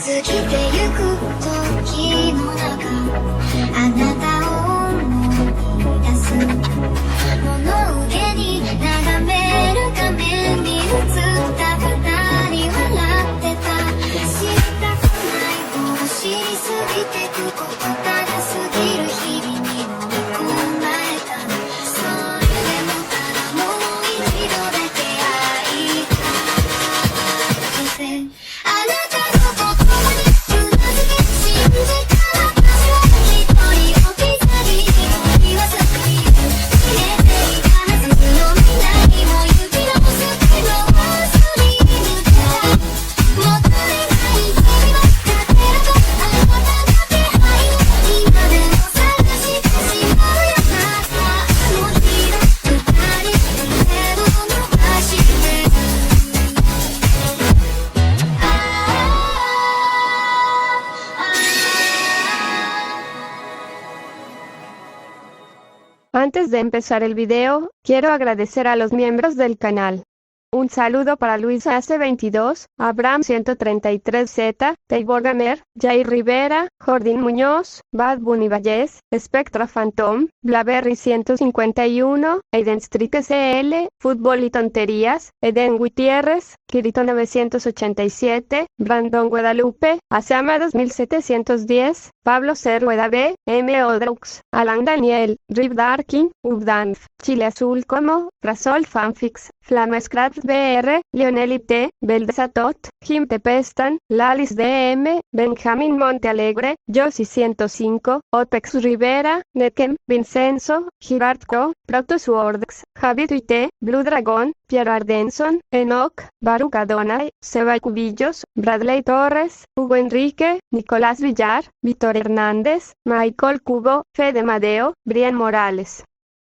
過ぎてゆく時の中あなたを思い出す物憂げに眺める画面に映った二人笑ってた知りたくないもの知りすぎてくことただ過ぎる日々に飲み込まれたそれでもただもう一度だけ会いたいあなたの言葉にうなずき信じた私は一人置き去り言わずに消えていたはずの未来も行き直すけど忘れぬからもったいない日々は勝てるとあなたの気配今でも探してしまうよまたあの日の二人手を伸ばしてAntes de empezar el video, quiero agradecer a los miembros del canal. Un saludo para Luis AC22, Abraham 133Z, Taibor Gamer, Jair Rivera, Jordín Muñoz, Bad Bunny Valles, Spectra Phantom, Blaberry 151, Aiden Street SL, Fútbol y Tonterías, Eden Gutiérrez, Kirito 987, Brandon Guadalupe, Asama 2710, Pablo C. Rueda B, M. Odrux, Alan Daniel, Rip Darkin, Ubdanf, Chile Azul como, Rasol Fanfix, Flamescraft BR, Lionel IT, Beldesatot, Jim Tepestan, Lalis DM, Benjamín Montealegre, Josie 105, Opex Rivera, Netkem, Vincenzo, Girard Co, Protos Wordex, Javi Tuite, Blue Dragon, Piero Ardenson, Enoch, Baruch Adonai, Seba Cubillos, Bradley Torres, Hugo Enrique, Nicolás Villar, Víctor Hernández, Michael Cubo, Fede Madeo, Brian Morales.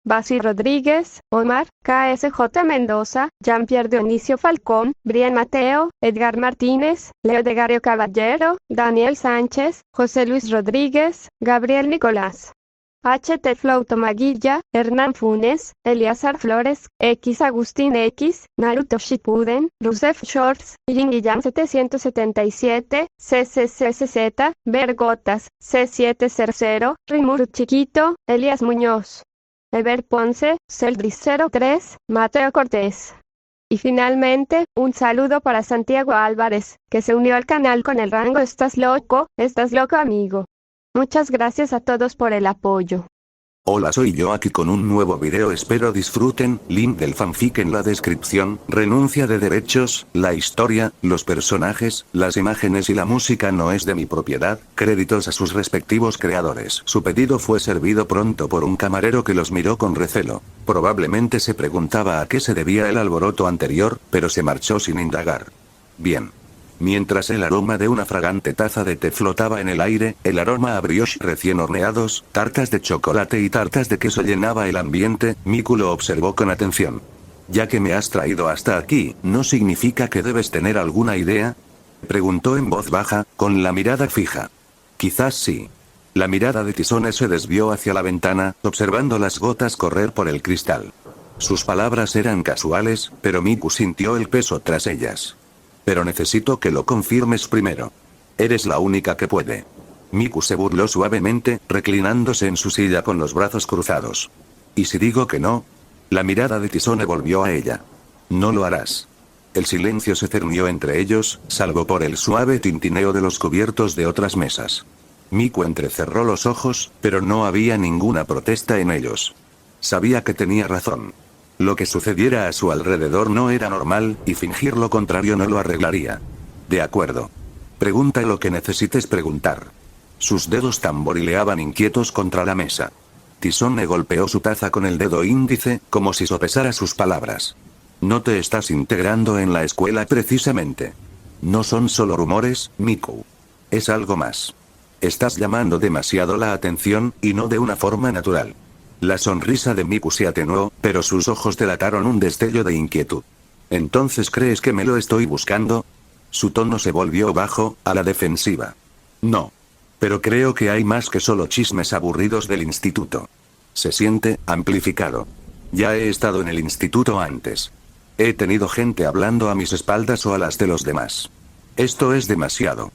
Basi Rodríguez, Omar, KSJ Mendoza, Jean-Pierre Dionisio Falcón, Brian Mateo, Edgar Martínez, Leo de Gario Caballero, Daniel Sánchez, José Luis Rodríguez, Gabriel Nicolás. HT Flow Tomaguilla, Hernán Funes, Eliazar Flores, X Agustín X, Naruto Shippuden, Rusef Shorts, Guillán 777, CCCZ, Vergotas, C700, Rimuru Chiquito, Elías Muñoz. Ever Ponce, Celdris 03, Mateo Cortés. Y finalmente, un saludo para Santiago Álvarez, que se unió al canal con el rango Estás loco amigo. Muchas gracias a todos por el apoyo. Hola, soy yo aquí con un nuevo video, espero disfruten. Link del fanfic en la descripción. Renuncia de derechos, la historia, los personajes, las imágenes y la música no es de mi propiedad. Créditos a sus respectivos creadores. Su pedido fue servido pronto por un camarero que los miró con recelo. Probablemente se preguntaba a qué se debía el alboroto anterior, pero se marchó sin indagar. Bien. Mientras el aroma de una fragante taza de té flotaba en el aire, el aroma a brioche recién horneados, tartas de chocolate y tartas de queso llenaba el ambiente. Miku lo observó con atención. Ya que me has traído hasta aquí, ¿no significa que debes tener alguna idea? Preguntó en voz baja, con la mirada fija. Quizás sí. La mirada de Tisone se desvió hacia la ventana, observando las gotas correr por el cristal. Sus palabras eran casuales, pero Miku sintió el peso tras ellas. Pero necesito que lo confirmes primero. Eres la única que puede. Miku se burló suavemente, reclinándose en su silla con los brazos cruzados. ¿Y si digo que no? La mirada de Tisone volvió a ella. No lo harás. El silencio se cernió entre ellos, salvo por el suave tintineo de los cubiertos de otras mesas. Miku entrecerró los ojos, pero no había ninguna protesta en ellos. Sabía que tenía razón. Lo que sucediera a su alrededor no era normal, y fingir lo contrario no lo arreglaría. De acuerdo. Pregunta lo que necesites preguntar. Sus dedos tamborileaban inquietos contra la mesa. Tisone golpeó su taza con el dedo índice, como si sopesara sus palabras. No te estás integrando en la escuela precisamente. No son solo rumores, Miku. Es algo más. Estás llamando demasiado la atención, y no de una forma natural. La sonrisa de Miku se atenuó, pero sus ojos delataron un destello de inquietud. ¿Entonces crees que me lo estoy buscando? Su tono se volvió bajo, a la defensiva. No. Pero creo que hay más que solo chismes aburridos del instituto. Se siente amplificado. Ya he estado en el instituto antes. He tenido gente hablando a mis espaldas o a las de los demás. Esto es demasiado.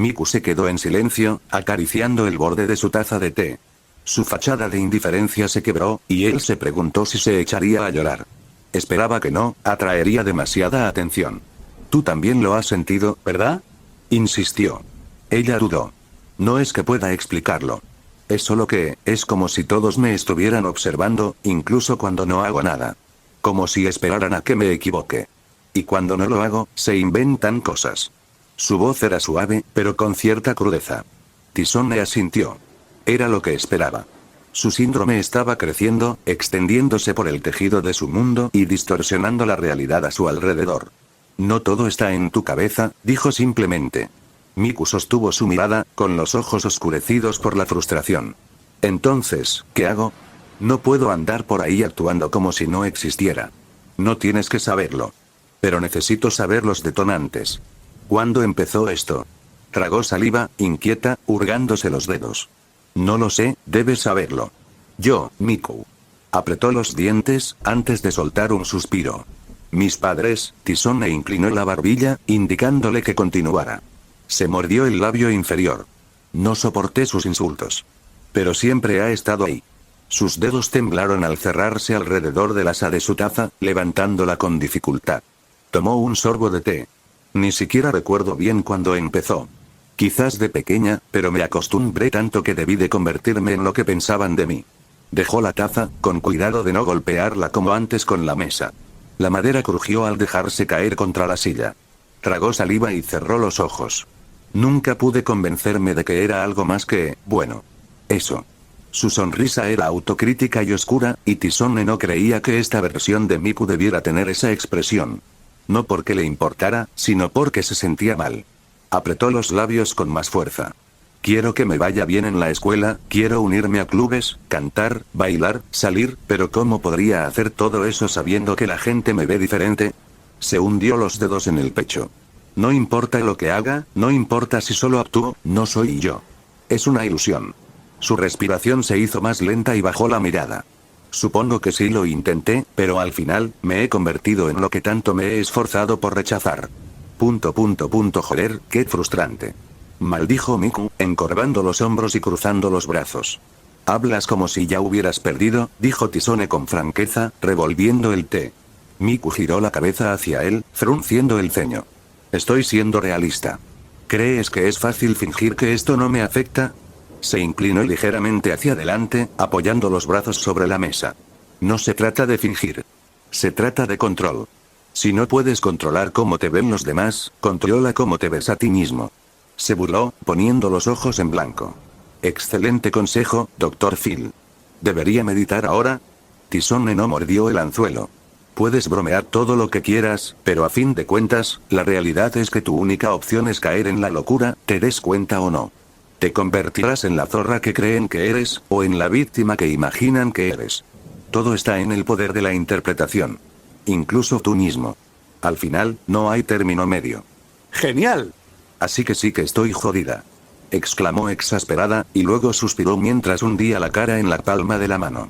Miku se quedó en silencio, acariciando el borde de su taza de té. Su fachada de indiferencia se quebró, y él se preguntó si se echaría a llorar. Esperaba que no, atraería demasiada atención. Tú también lo has sentido, ¿verdad? Insistió. Ella dudó. No es que pueda explicarlo. Es solo que, es como si todos me estuvieran observando, incluso cuando no hago nada. Como si esperaran a que me equivoque. Y cuando no lo hago, se inventan cosas. Su voz era suave, pero con cierta crudeza. Tisone asintió. Era lo que esperaba. Su síndrome estaba creciendo, extendiéndose por el tejido de su mundo y distorsionando la realidad a su alrededor. No todo está en tu cabeza, dijo simplemente. Miku sostuvo su mirada, con los ojos oscurecidos por la frustración. Entonces, ¿qué hago? No puedo andar por ahí actuando como si no existiera. No tienes que saberlo. Pero necesito saber los detonantes. ¿Cuándo empezó esto? Tragó saliva, inquieta, hurgándose los dedos. No lo sé, debes saberlo. Yo, Miku. Apretó los dientes, antes de soltar un suspiro. Mis padres, Tisone inclinó la barbilla, indicándole que continuara. Se mordió el labio inferior. No soporté sus insultos. Pero siempre ha estado ahí. Sus dedos temblaron al cerrarse alrededor del asa de su taza, levantándola con dificultad. Tomó un sorbo de té. Ni siquiera recuerdo bien cuándo empezó. Quizás de pequeña, pero me acostumbré tanto que debí de convertirme en lo que pensaban de mí. Dejó la taza, con cuidado de no golpearla como antes con la mesa. La madera crujió al dejarse caer contra la silla. Tragó saliva y cerró los ojos. Nunca pude convencerme de que era algo más que, bueno. Eso. Su sonrisa era autocrítica y oscura, y Tisone no creía que esta versión de Miku debiera tener esa expresión. No porque le importara, sino porque se sentía mal. Apretó los labios con más fuerza. Quiero que me vaya bien en la escuela, quiero unirme a clubes, cantar, bailar, salir, pero ¿cómo podría hacer todo eso sabiendo que la gente me ve diferente? Se hundió los dedos en el pecho. No importa lo que haga, no importa si solo actúo, no soy yo. Es una ilusión. Su respiración se hizo más lenta y bajó la mirada. Supongo que sí lo intenté, pero al final, me he convertido en lo que tanto me he esforzado por rechazar. Joder, qué frustrante. Maldijo Miku, encorvando los hombros y cruzando los brazos. Hablas como si ya hubieras perdido, dijo Tisone con franqueza, revolviendo el té. Miku giró la cabeza hacia él, frunciendo el ceño. Estoy siendo realista. ¿Crees que es fácil fingir que esto no me afecta? Se inclinó ligeramente hacia adelante, apoyando los brazos sobre la mesa. No se trata de fingir. Se trata de control. Si no puedes controlar cómo te ven los demás, controla cómo te ves a ti mismo. Se burló, poniendo los ojos en blanco. Excelente consejo, Dr. Phil. ¿Debería meditar ahora? Tisone no mordió el anzuelo. Puedes bromear todo lo que quieras, pero a fin de cuentas, la realidad es que tu única opción es caer en la locura, te des cuenta o no. Te convertirás en la zorra que creen que eres, o en la víctima que imaginan que eres. Todo está en el poder de la interpretación. Incluso tú mismo. Al final, no hay término medio. ¡Genial! Así que sí que estoy jodida. Exclamó exasperada, y luego suspiró mientras hundía la cara en la palma de la mano.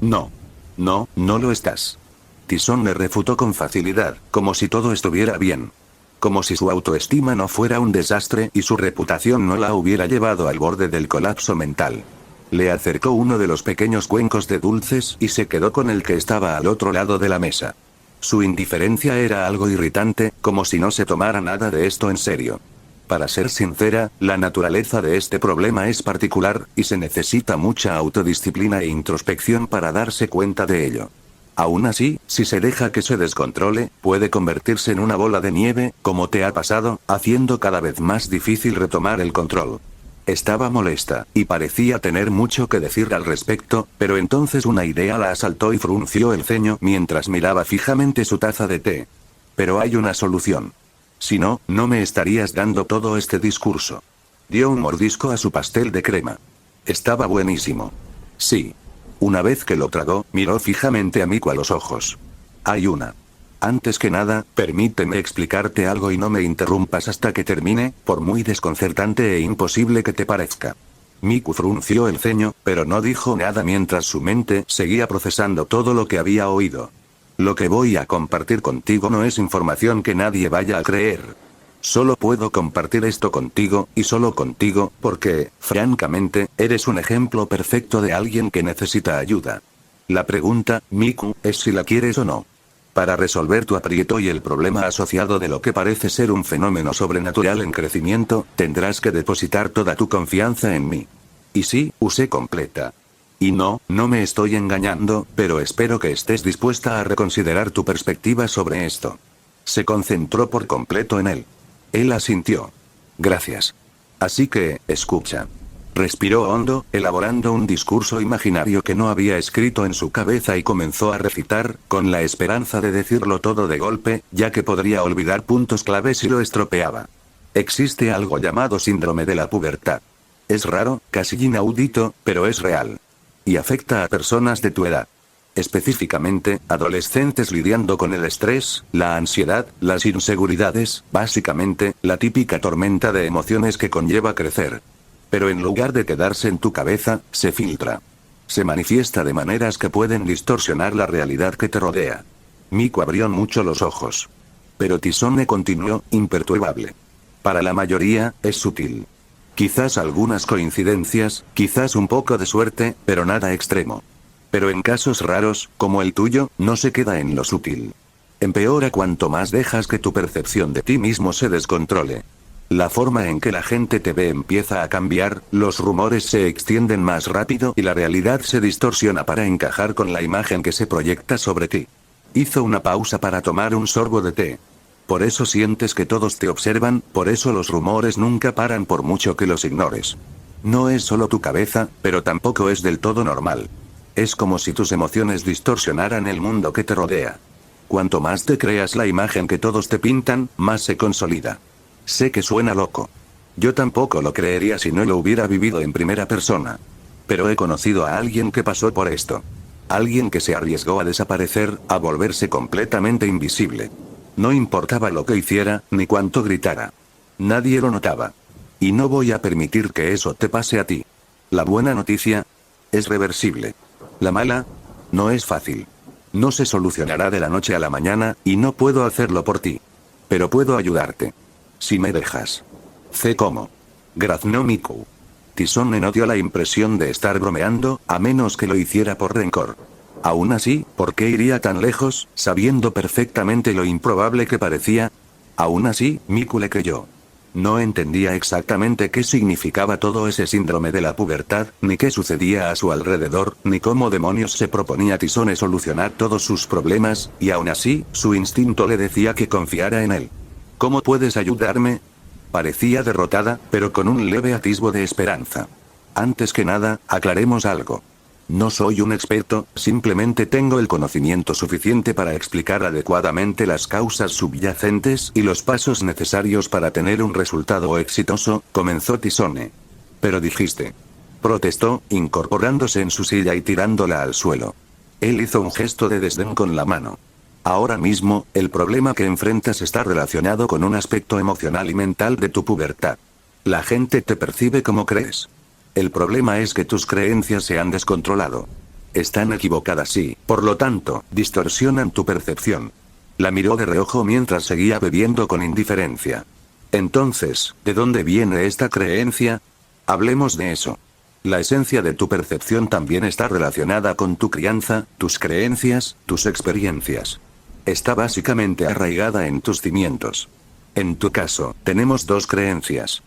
No. No, no lo estás. Tisone le refutó con facilidad, como si todo estuviera bien. Como si su autoestima no fuera un desastre y su reputación no la hubiera llevado al borde del colapso mental. Le acercó uno de los pequeños cuencos de dulces y se quedó con el que estaba al otro lado de la mesa. Su indiferencia era algo irritante, como si no se tomara nada de esto en serio. Para ser sincera, la naturaleza de este problema es particular, y se necesita mucha autodisciplina e introspección para darse cuenta de ello. Aún así, si se deja que se descontrole, puede convertirse en una bola de nieve, como te ha pasado, haciendo cada vez más difícil retomar el control. Estaba molesta, y parecía tener mucho que decir al respecto, pero entonces una idea la asaltó y frunció el ceño mientras miraba fijamente su taza de té. Pero hay una solución. Si no, no me estarías dando todo este discurso. Dio un mordisco a su pastel de crema. Estaba buenísimo. Sí. Una vez que lo tragó, miró fijamente a Miku a los ojos. Hay una. Antes que nada, permíteme explicarte algo y no me interrumpas hasta que termine, por muy desconcertante e imposible que te parezca. Miku frunció el ceño, pero no dijo nada mientras su mente seguía procesando todo lo que había oído. Lo que voy a compartir contigo no es información que nadie vaya a creer. Solo puedo compartir esto contigo, y solo contigo, porque, francamente, eres un ejemplo perfecto de alguien que necesita ayuda. La pregunta, Miku, es si la quieres o no. Para resolver tu aprieto y el problema asociado de lo que parece ser un fenómeno sobrenatural en crecimiento, tendrás que depositar toda tu confianza en mí. Y sí, usé completa. Y no me estoy engañando, pero espero que estés dispuesta a reconsiderar tu perspectiva sobre esto. Se concentró por completo en él. Él asintió. Gracias. Así que, escucha. Respiró hondo, elaborando un discurso imaginario que no había escrito en su cabeza y comenzó a recitar, con la esperanza de decirlo todo de golpe, ya que podría olvidar puntos clave si lo estropeaba. Existe algo llamado síndrome de la pubertad. Es raro, casi inaudito, pero es real. Y afecta a personas de tu edad. Específicamente, adolescentes lidiando con el estrés, la ansiedad, las inseguridades, básicamente, la típica tormenta de emociones que conlleva crecer. Pero en lugar de quedarse en tu cabeza, se filtra. Se manifiesta de maneras que pueden distorsionar la realidad que te rodea. Miku abrió mucho los ojos. Pero Tisone continuó, imperturbable. Para la mayoría, es sutil. Quizás algunas coincidencias, quizás un poco de suerte, pero nada extremo. Pero en casos raros, como el tuyo, no se queda en lo sutil. Empeora cuanto más dejas que tu percepción de ti mismo se descontrole. La forma en que la gente te ve empieza a cambiar, los rumores se extienden más rápido y la realidad se distorsiona para encajar con la imagen que se proyecta sobre ti. Hizo una pausa para tomar un sorbo de té. Por eso sientes que todos te observan, por eso los rumores nunca paran por mucho que los ignores. No es solo tu cabeza, pero tampoco es del todo normal. Es como si tus emociones distorsionaran el mundo que te rodea. Cuanto más te creas la imagen que todos te pintan, más se consolida. Sé que suena loco. Yo tampoco lo creería si no lo hubiera vivido en primera persona. Pero he conocido a alguien que pasó por esto. Alguien que se arriesgó a desaparecer, a volverse completamente invisible. No importaba lo que hiciera, ni cuánto gritara. Nadie lo notaba. Y no voy a permitir que eso te pase a ti. La buena noticia es reversible. La mala no es fácil. No se solucionará de la noche a la mañana, y no puedo hacerlo por ti. Pero puedo ayudarte. Si me dejas. Sé cómo. Graznó Miku. Tisone no dio la impresión de estar bromeando, a menos que lo hiciera por rencor. Aún así, ¿por qué iría tan lejos, sabiendo perfectamente lo improbable que parecía? Aún así, Miku le creyó. No entendía exactamente qué significaba todo ese síndrome de la pubertad, ni qué sucedía a su alrededor, ni cómo demonios se proponía Tisone solucionar todos sus problemas, y aún así, su instinto le decía que confiara en él. ¿Cómo puedes ayudarme? Parecía derrotada, pero con un leve atisbo de esperanza. Antes que nada, aclaremos algo. No soy un experto, simplemente tengo el conocimiento suficiente para explicar adecuadamente las causas subyacentes y los pasos necesarios para tener un resultado exitoso, comenzó Tisone. Pero dijiste. Protestó, incorporándose en su silla y tirándola al suelo. Él hizo un gesto de desdén con la mano. Ahora mismo, el problema que enfrentas está relacionado con un aspecto emocional y mental de tu pubertad. La gente te percibe como crees. El problema es que tus creencias se han descontrolado. Están equivocadas y, por lo tanto, distorsionan tu percepción. La miró de reojo mientras seguía bebiendo con indiferencia. Entonces, ¿de dónde viene esta creencia? Hablemos de eso. La esencia de tu percepción también está relacionada con tu crianza, tus creencias, tus experiencias. Está básicamente arraigada en tus cimientos. En tu caso, tenemos dos creencias.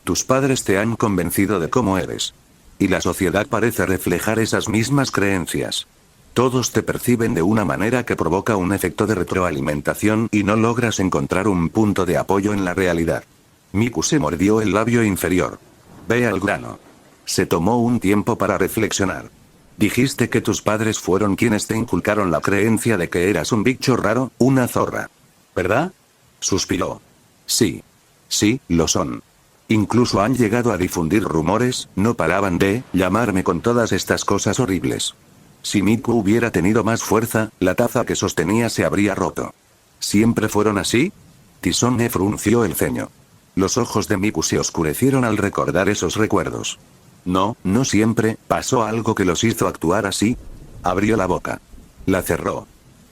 Tus padres te han convencido de cómo eres. Y la sociedad parece reflejar esas mismas creencias. Todos te perciben de una manera que provoca un efecto de retroalimentación y no logras encontrar un punto de apoyo en la realidad. Miku se mordió el labio inferior. Ve al grano. Se tomó un tiempo para reflexionar. Dijiste que tus padres fueron quienes te inculcaron la creencia de que eras un bicho raro, una zorra. ¿Verdad? Suspiró. Sí. Sí, lo son. Incluso han llegado a difundir rumores, no paraban de llamarme con todas estas cosas horribles. Si Miku hubiera tenido más fuerza, la taza que sostenía se habría roto. ¿Siempre fueron así? Tisone frunció el ceño. Los ojos de Miku se oscurecieron al recordar esos recuerdos. No, no siempre, pasó algo que los hizo actuar así. Abrió la boca. La cerró.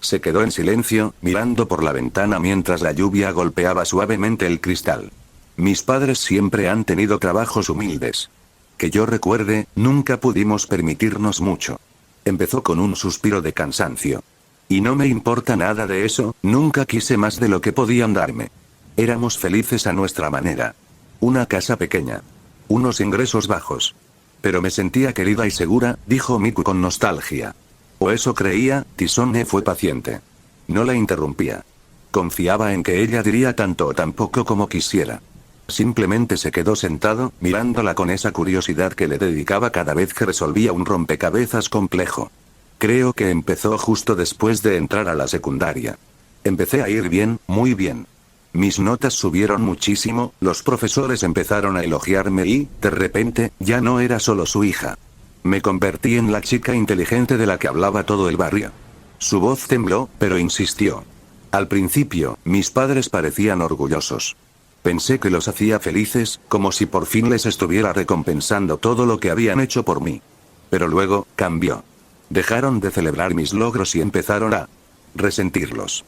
Se quedó en silencio, mirando por la ventana mientras la lluvia golpeaba suavemente el cristal. Mis padres siempre han tenido trabajos humildes. Que yo recuerde, nunca pudimos permitirnos mucho. Empezó con un suspiro de cansancio. Y no me importa nada de eso, nunca quise más de lo que podían darme. Éramos felices a nuestra manera. Una casa pequeña. Unos ingresos bajos. Pero me sentía querida y segura, dijo Miku con nostalgia. O eso creía. Tisone fue paciente. No la interrumpía. Confiaba en que ella diría tanto o tan poco como quisiera. Simplemente se quedó sentado, mirándola con esa curiosidad que le dedicaba cada vez que resolvía un rompecabezas complejo. Creo que empezó justo después de entrar a la secundaria. Empecé a ir bien, muy bien. Mis notas subieron muchísimo, los profesores empezaron a elogiarme y, de repente, ya no era solo su hija. Me convertí en la chica inteligente de la que hablaba todo el barrio. Su voz tembló, pero insistió. Al principio, mis padres parecían orgullosos. Pensé que los hacía felices, como si por fin les estuviera recompensando todo lo que habían hecho por mí. Pero luego, cambió. Dejaron de celebrar mis logros y empezaron a resentirlos.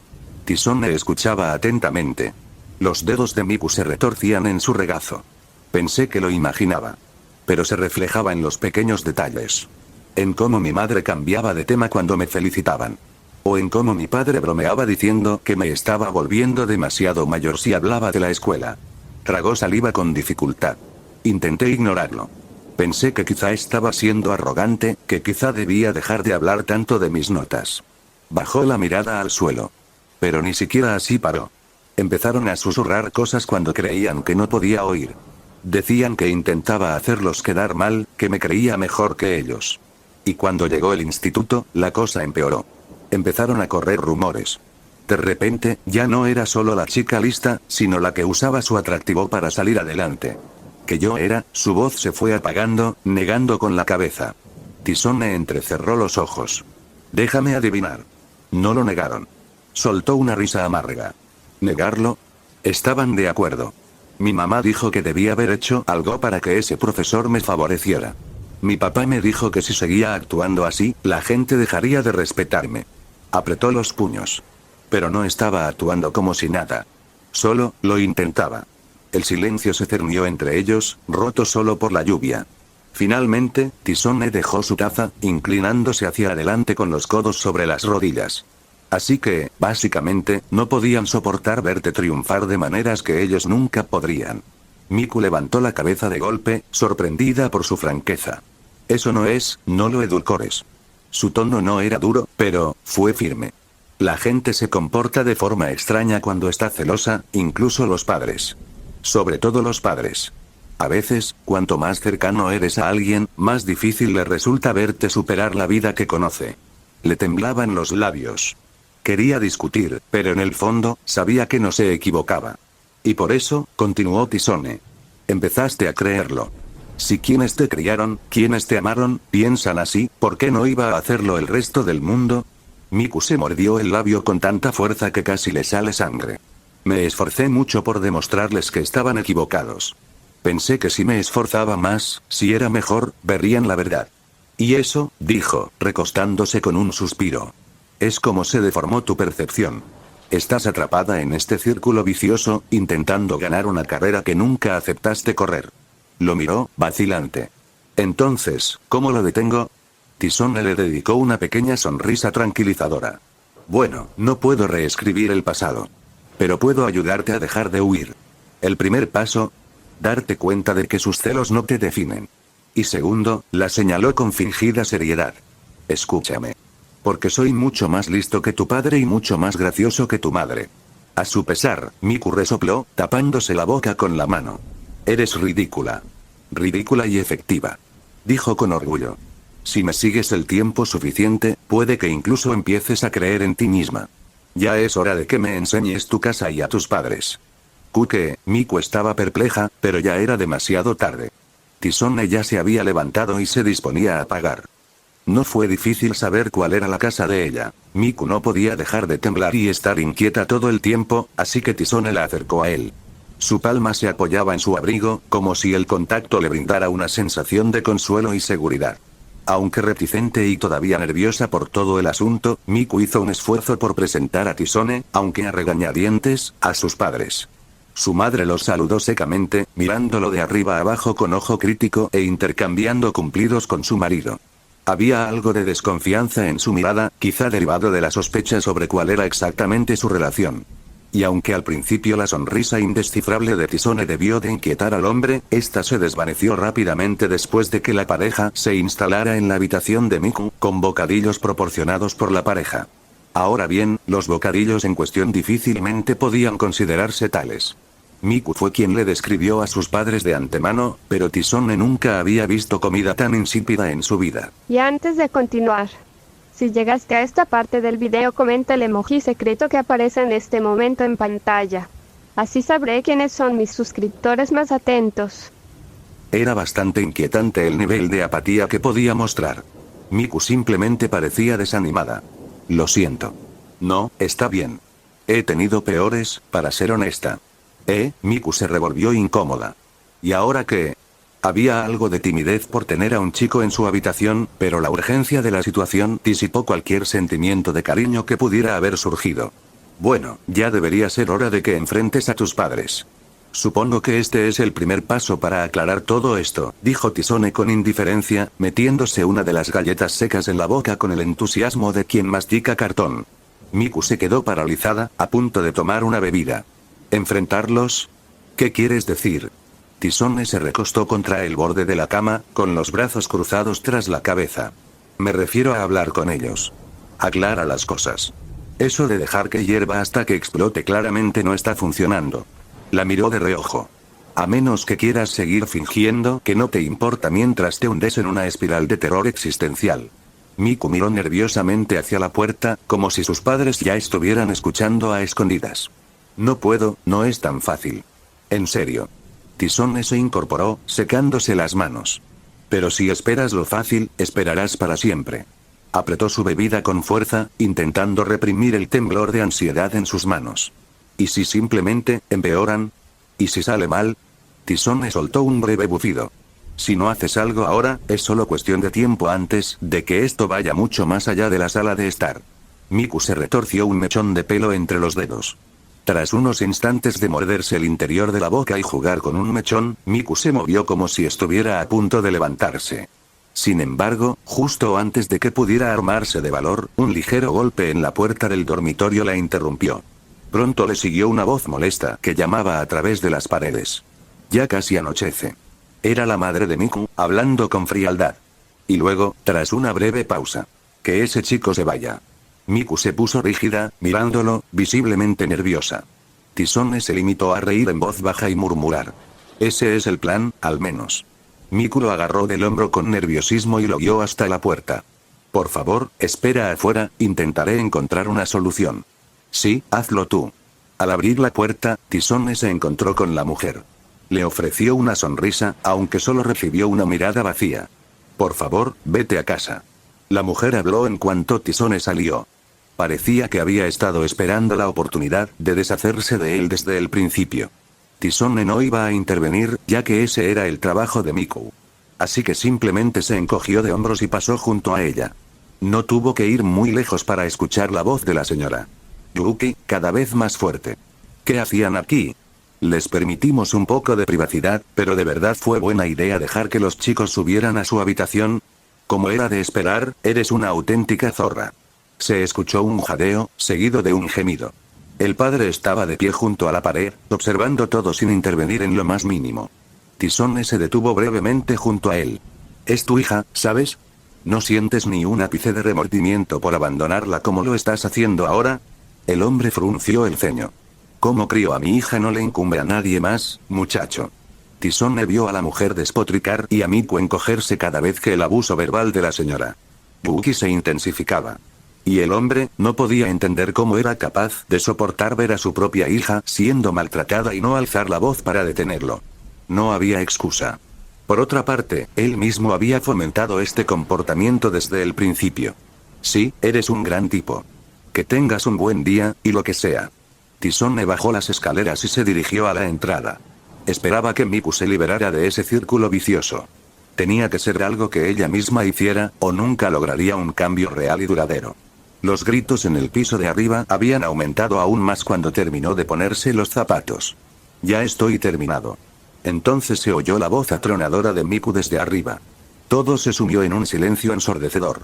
Tisone escuchaba atentamente. Los dedos de Miku se retorcían en su regazo. Pensé que lo imaginaba. Pero se reflejaba en los pequeños detalles. En cómo mi madre cambiaba de tema cuando me felicitaban. O en cómo mi padre bromeaba diciendo que me estaba volviendo demasiado mayor si hablaba de la escuela. Tragó saliva con dificultad. Intenté ignorarlo. Pensé que quizá estaba siendo arrogante, que quizá debía dejar de hablar tanto de mis notas. Bajó la mirada al suelo. Pero ni siquiera así paró. Empezaron a susurrar cosas cuando creían que no podía oír. Decían que intentaba hacerlos quedar mal, que me creía mejor que ellos. Y cuando llegó el instituto, la cosa empeoró. Empezaron a correr rumores. De repente, ya no era solo la chica lista, sino la que usaba su atractivo para salir adelante. Que yo era, su voz se fue apagando, negando con la cabeza. Tisone entrecerró los ojos. Déjame adivinar. No lo negaron. Soltó una risa amarga. ¿Negarlo? Estaban de acuerdo. Mi mamá dijo que debía haber hecho algo para que ese profesor me favoreciera. Mi papá me dijo que si seguía actuando así, la gente dejaría de respetarme. Apretó los puños. Pero no estaba actuando como si nada. Solo, lo intentaba. El silencio se cernió entre ellos, roto solo por la lluvia. Finalmente, Tisone dejó su taza, inclinándose hacia adelante con los codos sobre las rodillas. Así que, básicamente, no podían soportar verte triunfar de maneras que ellos nunca podrían. Miku levantó la cabeza de golpe, sorprendida por su franqueza. Eso no lo edulcores. Su tono no era duro, pero, fue firme. La gente se comporta de forma extraña cuando está celosa, incluso los padres. Sobre todo los padres. A veces, cuanto más cercano eres a alguien, más difícil le resulta verte superar la vida que conoce. Le temblaban los labios. Quería discutir, pero en el fondo, sabía que no se equivocaba. Y por eso, continuó Tisone. Empezaste a creerlo. Si quienes te criaron, quienes te amaron, piensan así, ¿por qué no iba a hacerlo el resto del mundo? Miku se mordió el labio con tanta fuerza que casi le sale sangre. Me esforcé mucho por demostrarles que estaban equivocados. Pensé que si me esforzaba más, si era mejor, verían la verdad. Y eso, dijo, recostándose con un suspiro. Es como se deformó tu percepción. Estás atrapada en este círculo vicioso, intentando ganar una carrera que nunca aceptaste correr. Lo miró, vacilante. Entonces, ¿cómo lo detengo? Tisone le dedicó una pequeña sonrisa tranquilizadora. Bueno, no puedo reescribir el pasado. Pero puedo ayudarte a dejar de huir. El primer paso, darte cuenta de que sus celos no te definen. Y segundo, la señaló con fingida seriedad. Escúchame. Porque soy mucho más listo que tu padre y mucho más gracioso que tu madre. A su pesar, Miku resopló, tapándose la boca con la mano. Eres ridícula. Ridícula y efectiva. Dijo con orgullo. Si me sigues el tiempo suficiente, puede que incluso empieces a creer en ti misma. Ya es hora de que me enseñes tu casa y a tus padres. Miku estaba perpleja, pero ya era demasiado tarde. Tisone ya se había levantado y se disponía a pagar. No fue difícil saber cuál era la casa de ella. Miku no podía dejar de temblar y estar inquieta todo el tiempo, así que Tisone la acercó a él. Su palma se apoyaba en su abrigo, como si el contacto le brindara una sensación de consuelo y seguridad. Aunque reticente y todavía nerviosa por todo el asunto, Miku hizo un esfuerzo por presentar a Tisone, aunque a regañadientes, a sus padres. Su madre los saludó secamente, mirándolo de arriba abajo con ojo crítico e intercambiando cumplidos con su marido. Había algo de desconfianza en su mirada, quizá derivado de la sospecha sobre cuál era exactamente su relación. Y aunque al principio la sonrisa indescifrable de Tisone debió de inquietar al hombre, esta se desvaneció rápidamente después de que la pareja se instalara en la habitación de Miku, con bocadillos proporcionados por la pareja. Ahora bien, los bocadillos en cuestión difícilmente podían considerarse tales. Miku fue quien le describió a sus padres de antemano, pero Tisone nunca había visto comida tan insípida en su vida. Y antes de continuar, si llegaste a esta parte del video, comenta el emoji secreto que aparece en este momento en pantalla. Así sabré quiénes son mis suscriptores más atentos. Era bastante inquietante el nivel de apatía que podía mostrar. Miku simplemente parecía desanimada. Lo siento. No, está bien. He tenido peores, para ser honesta. Miku se revolvió incómoda. ¿Y ahora qué? Había algo de timidez por tener a un chico en su habitación, pero la urgencia de la situación disipó cualquier sentimiento de cariño que pudiera haber surgido. Bueno, ya debería ser hora de que enfrentes a tus padres. Supongo que este es el primer paso para aclarar todo esto, dijo Tisone con indiferencia, metiéndose una de las galletas secas en la boca con el entusiasmo de quien mastica cartón. Miku se quedó paralizada, a punto de tomar una bebida. ¿Enfrentarlos? ¿Qué quieres decir? Tisone se recostó contra el borde de la cama, con los brazos cruzados tras la cabeza. Me refiero a hablar con ellos. Aclara las cosas. Eso de dejar que hierva hasta que explote claramente no está funcionando. La miró de reojo. A menos que quieras seguir fingiendo que no te importa mientras te hundes en una espiral de terror existencial. Miku miró nerviosamente hacia la puerta, como si sus padres ya estuvieran escuchando a escondidas. No puedo, no es tan fácil. En serio. Tisone se incorporó, secándose las manos. Pero si esperas lo fácil, esperarás para siempre. Apretó su bebida con fuerza, intentando reprimir el temblor de ansiedad en sus manos. ¿Y si simplemente empeoran? ¿Y si sale mal? Tisone soltó un breve bufido. Si no haces algo ahora, es solo cuestión de tiempo antes de que esto vaya mucho más allá de la sala de estar. Miku se retorció un mechón de pelo entre los dedos. Tras unos instantes de morderse el interior de la boca y jugar con un mechón, Miku se movió como si estuviera a punto de levantarse. Sin embargo, justo antes de que pudiera armarse de valor, un ligero golpe en la puerta del dormitorio la interrumpió. Pronto le siguió una voz molesta que llamaba a través de las paredes. Ya casi anochece. Era la madre de Miku, hablando con frialdad. Y luego, tras una breve pausa. Que ese chico se vaya. Miku se puso rígida, mirándolo, visiblemente nerviosa. Tisone se limitó a reír en voz baja y murmurar. Ese es el plan, al menos. Miku lo agarró del hombro con nerviosismo y lo guió hasta la puerta. Por favor, espera afuera, intentaré encontrar una solución. Sí, hazlo tú. Al abrir la puerta, Tisone se encontró con la mujer. Le ofreció una sonrisa, aunque solo recibió una mirada vacía. Por favor, vete a casa. La mujer habló en cuanto Tisone salió. Parecía que había estado esperando la oportunidad de deshacerse de él desde el principio. Tisone no iba a intervenir, ya que ese era el trabajo de Miku. Así que simplemente se encogió de hombros y pasó junto a ella. No tuvo que ir muy lejos para escuchar la voz de la señora Yuki, cada vez más fuerte. ¿Qué hacían aquí? Les permitimos un poco de privacidad, pero ¿de verdad fue buena idea dejar que los chicos subieran a su habitación? Como era de esperar, eres una auténtica zorra. Se escuchó un jadeo, seguido de un gemido. El padre estaba de pie junto a la pared, observando todo sin intervenir en lo más mínimo. Tisone se detuvo brevemente junto a él. Es tu hija, ¿sabes? ¿No sientes ni un ápice de remordimiento por abandonarla como lo estás haciendo ahora? El hombre frunció el ceño. Cómo crío a mi hija no le incumbe a nadie más, muchacho. Tisone vio a la mujer despotricar y a Miku encogerse cada vez que el abuso verbal de la señora Yuki se intensificaba. Y el hombre no podía entender cómo era capaz de soportar ver a su propia hija siendo maltratada y no alzar la voz para detenerlo. No había excusa. Por otra parte, él mismo había fomentado este comportamiento desde el principio. Sí, eres un gran tipo. Que tengas un buen día, y lo que sea. Tisone bajó las escaleras y se dirigió a la entrada. Esperaba que Miku se liberara de ese círculo vicioso. Tenía que ser algo que ella misma hiciera, o nunca lograría un cambio real y duradero. Los gritos en el piso de arriba habían aumentado aún más cuando terminó de ponerse los zapatos. Ya estoy terminado. Entonces se oyó la voz atronadora de Miku desde arriba. Todo se sumió en un silencio ensordecedor.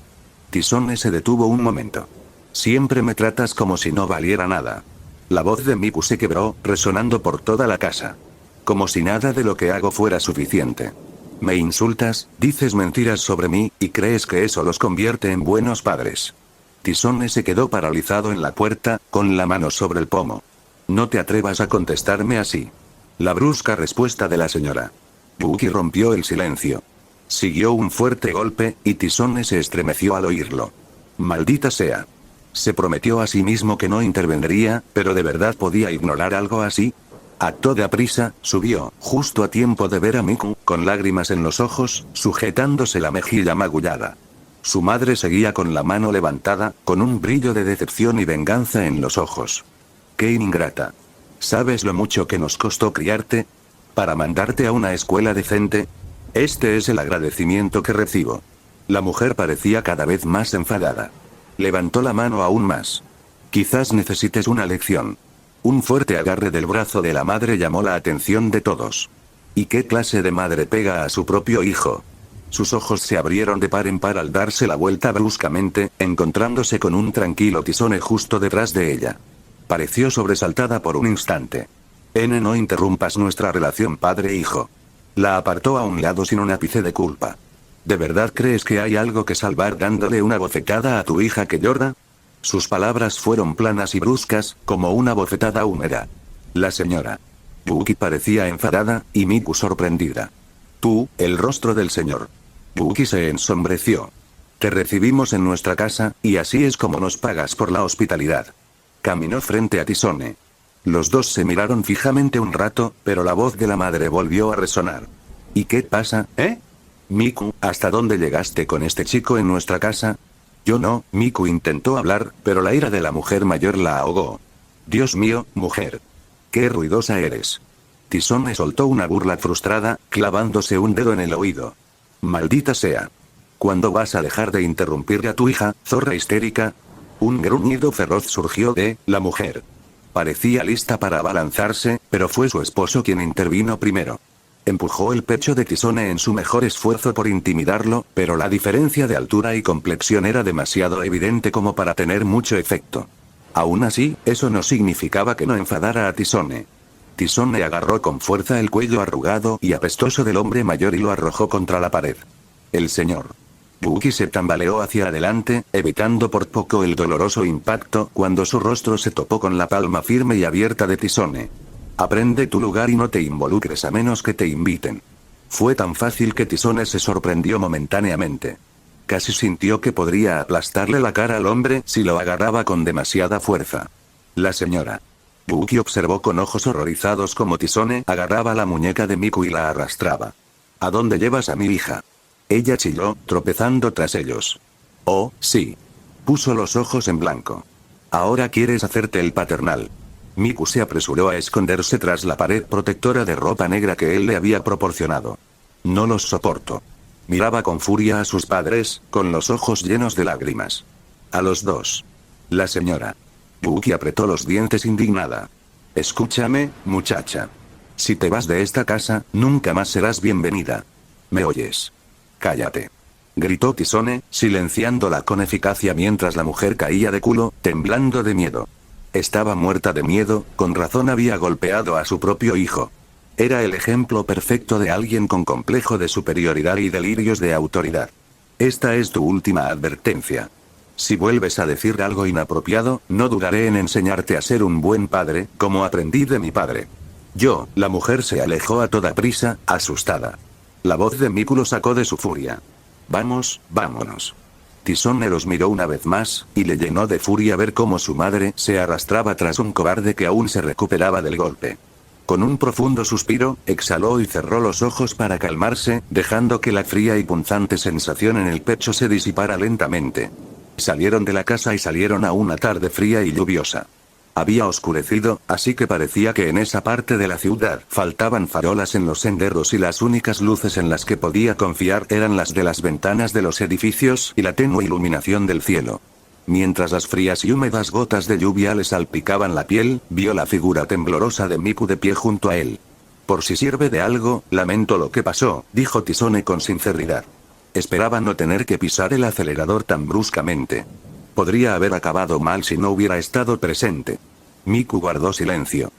Tisone se detuvo un momento. Siempre me tratas como si no valiera nada. La voz de Miku se quebró, resonando por toda la casa. Como si nada de lo que hago fuera suficiente. Me insultas, dices mentiras sobre mí, y crees que eso los convierte en buenos padres. Tisone se quedó paralizado en la puerta, con la mano sobre el pomo. No te atrevas a contestarme así. La brusca respuesta de la señora Buki rompió el silencio. Siguió un fuerte golpe, y Tisone se estremeció al oírlo. Maldita sea. Se prometió a sí mismo que no intervendría, pero ¿de verdad podía ignorar algo así? A toda prisa, subió, justo a tiempo de ver a Miku, con lágrimas en los ojos, sujetándose la mejilla magullada. Su madre seguía con la mano levantada, con un brillo de decepción y venganza en los ojos. ¡Qué ingrata! ¿Sabes lo mucho que nos costó criarte? ¿Para mandarte a una escuela decente? Este es el agradecimiento que recibo. La mujer parecía cada vez más enfadada. Levantó la mano aún más. Quizás necesites una lección. Un fuerte agarre del brazo de la madre llamó la atención de todos. ¿Y qué clase de madre pega a su propio hijo? Sus ojos se abrieron de par en par al darse la vuelta bruscamente, encontrándose con un tranquilo Tisone justo detrás de ella. Pareció sobresaltada por un instante. No interrumpas nuestra relación padre-hijo. La apartó a un lado sin un ápice de culpa. ¿De verdad crees que hay algo que salvar dándole una bofetada a tu hija que llora? Sus palabras fueron planas y bruscas, como una bofetada húmeda. La señora Buki parecía enfadada, y Miku sorprendida. Tú, el rostro del señor Buki se ensombreció. Te recibimos en nuestra casa, y así es como nos pagas por la hospitalidad. Caminó frente a Tisone. Los dos se miraron fijamente un rato, pero la voz de la madre volvió a resonar. ¿Y qué pasa, Miku, ¿hasta dónde llegaste con este chico en nuestra casa? Yo no, Miku intentó hablar, pero la ira de la mujer mayor la ahogó. Dios mío, mujer. ¡Qué ruidosa eres! Tisone soltó una burla frustrada, clavándose un dedo en el oído. Maldita sea. ¿Cuándo vas a dejar de interrumpir a tu hija, zorra histérica? Un gruñido feroz surgió de la mujer. Parecía lista para abalanzarse, pero fue su esposo quien intervino primero. Empujó el pecho de Tisone en su mejor esfuerzo por intimidarlo, pero la diferencia de altura y complexión era demasiado evidente como para tener mucho efecto. Aún así, eso no significaba que no enfadara a Tisone. Tisone agarró con fuerza el cuello arrugado y apestoso del hombre mayor y lo arrojó contra la pared. El señor Buki se tambaleó hacia adelante, evitando por poco el doloroso impacto cuando su rostro se topó con la palma firme y abierta de Tisone. Aprende tu lugar y no te involucres a menos que te inviten. Fue tan fácil que Tisone se sorprendió momentáneamente. Casi sintió que podría aplastarle la cara al hombre si lo agarraba con demasiada fuerza. La señora Buki observó con ojos horrorizados cómo Tisone agarraba la muñeca de Miku y la arrastraba. ¿A dónde llevas a mi hija? Ella chilló, tropezando tras ellos. Oh, sí. Puso los ojos en blanco. Ahora quieres hacerte el paternal. Miku se apresuró a esconderse tras la pared protectora de ropa negra que él le había proporcionado. No los soporto. Miraba con furia a sus padres, con los ojos llenos de lágrimas. A los dos. La señora Buki apretó los dientes indignada. Escúchame, muchacha. Si te vas de esta casa, nunca más serás bienvenida. ¿Me oyes? Cállate. Gritó Tisone, silenciándola con eficacia mientras la mujer caía de culo, temblando de miedo. Estaba muerta de miedo, con razón había golpeado a su propio hijo. Era el ejemplo perfecto de alguien con complejo de superioridad y delirios de autoridad. Esta es tu última advertencia. Si vuelves a decir algo inapropiado, no dudaré en enseñarte a ser un buen padre, como aprendí de mi padre. La mujer se alejó a toda prisa, asustada. La voz de Miku lo sacó de su furia. Vamos, vámonos. Tisone los miró una vez más, y le llenó de furia ver cómo su madre se arrastraba tras un cobarde que aún se recuperaba del golpe. Con un profundo suspiro, exhaló y cerró los ojos para calmarse, dejando que la fría y punzante sensación en el pecho se disipara lentamente. Salieron de la casa y salieron a una tarde fría y lluviosa. Había oscurecido, así que parecía que en esa parte de la ciudad faltaban farolas en los senderos y las únicas luces en las que podía confiar eran las de las ventanas de los edificios y la tenue iluminación del cielo. Mientras las frías y húmedas gotas de lluvia le salpicaban la piel, vio la figura temblorosa de Miku de pie junto a él. Por si sirve de algo, lamento lo que pasó, dijo Tisone con sinceridad. Esperaba no tener que pisar el acelerador tan bruscamente. Podría haber acabado mal si no hubiera estado presente. Miku guardó silencio.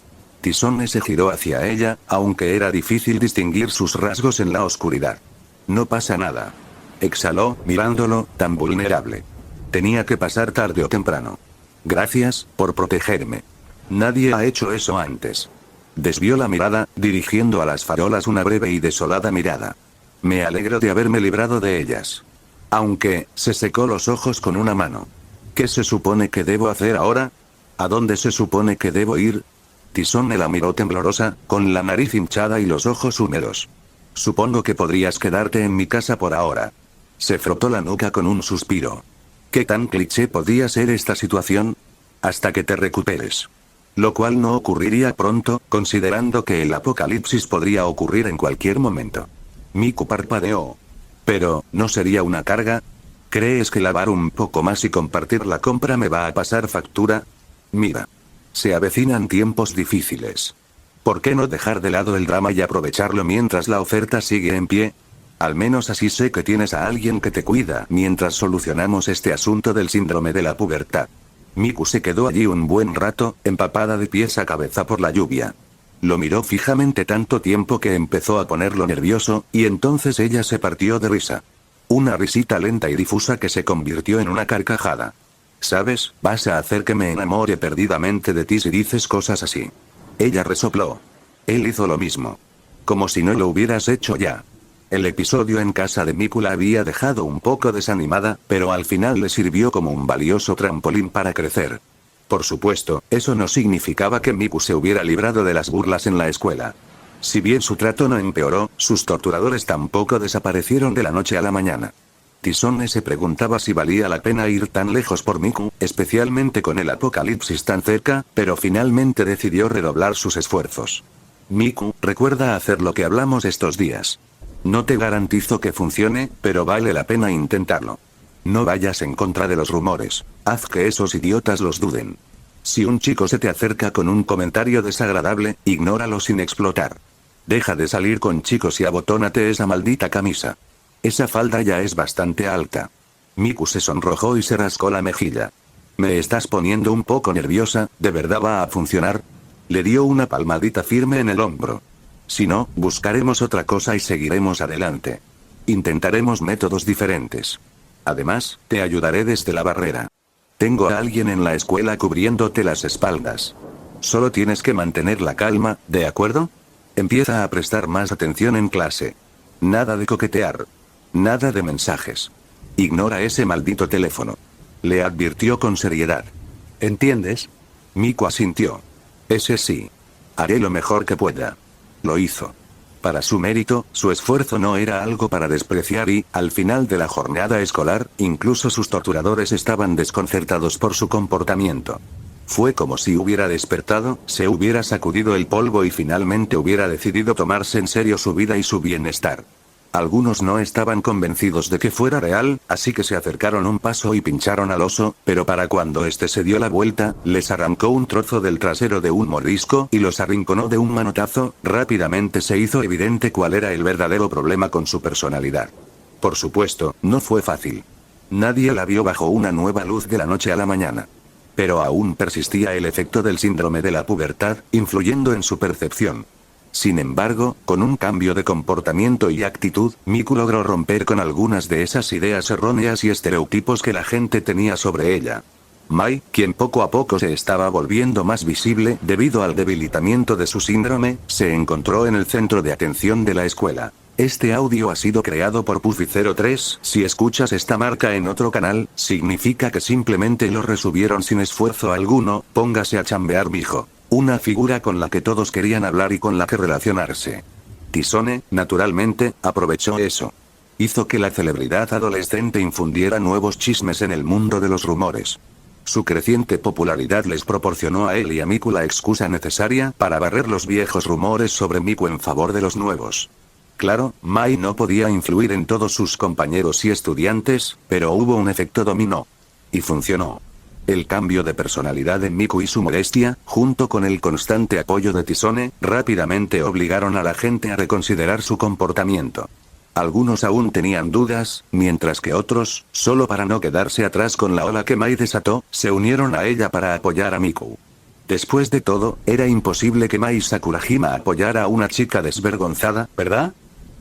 Tisone se giró hacia ella, aunque era difícil distinguir sus rasgos en la oscuridad. No pasa nada. Exhaló, mirándolo, tan vulnerable. Tenía que pasar tarde o temprano. Gracias, por protegerme. Nadie ha hecho eso antes. Desvió la mirada, dirigiendo a las farolas una breve y desolada mirada. Me alegro de haberme librado de ellas. Aunque, se secó los ojos con una mano. ¿Qué se supone que debo hacer ahora? ¿A dónde se supone que debo ir? Tisone la miró temblorosa, con la nariz hinchada y los ojos húmedos. Supongo que podrías quedarte en mi casa por ahora. Se frotó la nuca con un suspiro. ¿Qué tan cliché podía ser esta situación? Hasta que te recuperes. Lo cual no ocurriría pronto, considerando que el apocalipsis podría ocurrir en cualquier momento. Miku parpadeó. Pero, ¿no sería una carga? ¿Crees que lavar un poco más y compartir la compra me va a pasar factura? Mira. Se avecinan tiempos difíciles. ¿Por qué no dejar de lado el drama y aprovecharlo mientras la oferta sigue en pie? Al menos así sé que tienes a alguien que te cuida mientras solucionamos este asunto del síndrome de la pubertad. Miku se quedó allí un buen rato, empapada de pies a cabeza por la lluvia. Lo miró fijamente tanto tiempo que empezó a ponerlo nervioso, y entonces ella se partió de risa. Una risita lenta y difusa que se convirtió en una carcajada. ¿Sabes? Vas a hacer que me enamore perdidamente de ti si dices cosas así. Ella resopló. Él hizo lo mismo. Como si no lo hubieras hecho ya. El episodio en casa de Miku la había dejado un poco desanimada, pero al final le sirvió como un valioso trampolín para crecer. Por supuesto, eso no significaba que Miku se hubiera librado de las burlas en la escuela. Si bien su trato no empeoró, sus torturadores tampoco desaparecieron de la noche a la mañana. Tisone se preguntaba si valía la pena ir tan lejos por Miku, especialmente con el apocalipsis tan cerca, pero finalmente decidió redoblar sus esfuerzos. Miku, recuerda hacer lo que hablamos estos días. No te garantizo que funcione, pero vale la pena intentarlo. No vayas en contra de los rumores. Haz que esos idiotas los duden. Si un chico se te acerca con un comentario desagradable, ignóralo sin explotar. Deja de salir con chicos y abotónate esa maldita camisa. Esa falda ya es bastante alta. Miku se sonrojó y se rascó la mejilla. Me estás poniendo un poco nerviosa, ¿de verdad va a funcionar? Le dio una palmadita firme en el hombro. Si no, buscaremos otra cosa y seguiremos adelante. Intentaremos métodos diferentes. Además, te ayudaré desde la barrera. Tengo a alguien en la escuela cubriéndote las espaldas. Solo tienes que mantener la calma, ¿de acuerdo? Empieza a prestar más atención en clase. Nada de coquetear. Nada de mensajes. Ignora ese maldito teléfono. Le advirtió con seriedad. ¿Entiendes? Miku asintió. Ese sí. Haré lo mejor que pueda. Lo hizo. Para su mérito, su esfuerzo no era algo para despreciar y, al final de la jornada escolar, incluso sus torturadores estaban desconcertados por su comportamiento. Fue como si hubiera despertado, se hubiera sacudido el polvo y finalmente hubiera decidido tomarse en serio su vida y su bienestar. Algunos no estaban convencidos de que fuera real, así que se acercaron un paso y pincharon al oso, pero para cuando este se dio la vuelta, les arrancó un trozo del trasero de un mordisco y los arrinconó de un manotazo. Rápidamente se hizo evidente cuál era el verdadero problema con su personalidad. Por supuesto, no fue fácil. Nadie la vio bajo una nueva luz de la noche a la mañana. Pero aún persistía el efecto del síndrome de la pubertad, influyendo en su percepción. Sin embargo, con un cambio de comportamiento y actitud, Miku logró romper con algunas de esas ideas erróneas y estereotipos que la gente tenía sobre ella. Mai, quien poco a poco se estaba volviendo más visible debido al debilitamiento de su síndrome, se encontró en el centro de atención de la escuela. Este audio ha sido creado por Puffy03. Si escuchas esta marca en otro canal, significa que simplemente lo resubieron sin esfuerzo alguno. Póngase a chambear, mijo. Una figura con la que todos querían hablar y con la que relacionarse. Tisone, naturalmente, aprovechó eso. Hizo que la celebridad adolescente infundiera nuevos chismes en el mundo de los rumores. Su creciente popularidad les proporcionó a él y a Miku la excusa necesaria para barrer los viejos rumores sobre Miku en favor de los nuevos. Claro, Mai no podía influir en todos sus compañeros y estudiantes, pero hubo un efecto dominó. Y funcionó. El cambio de personalidad en Miku y su modestia, junto con el constante apoyo de Tisone, rápidamente obligaron a la gente a reconsiderar su comportamiento. Algunos aún tenían dudas, mientras que otros, solo para no quedarse atrás con la ola que Mai desató, se unieron a ella para apoyar a Miku. Después de todo, era imposible que Mai Sakurajima apoyara a una chica desvergonzada, ¿verdad?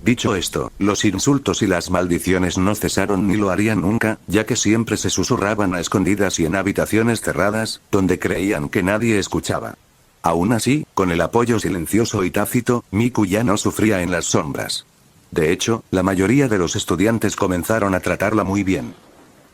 Dicho esto, los insultos y las maldiciones no cesaron ni lo harían nunca, ya que siempre se susurraban a escondidas y en habitaciones cerradas, donde creían que nadie escuchaba. Aún así, con el apoyo silencioso y tácito, Miku ya no sufría en las sombras. De hecho, la mayoría de los estudiantes comenzaron a tratarla muy bien.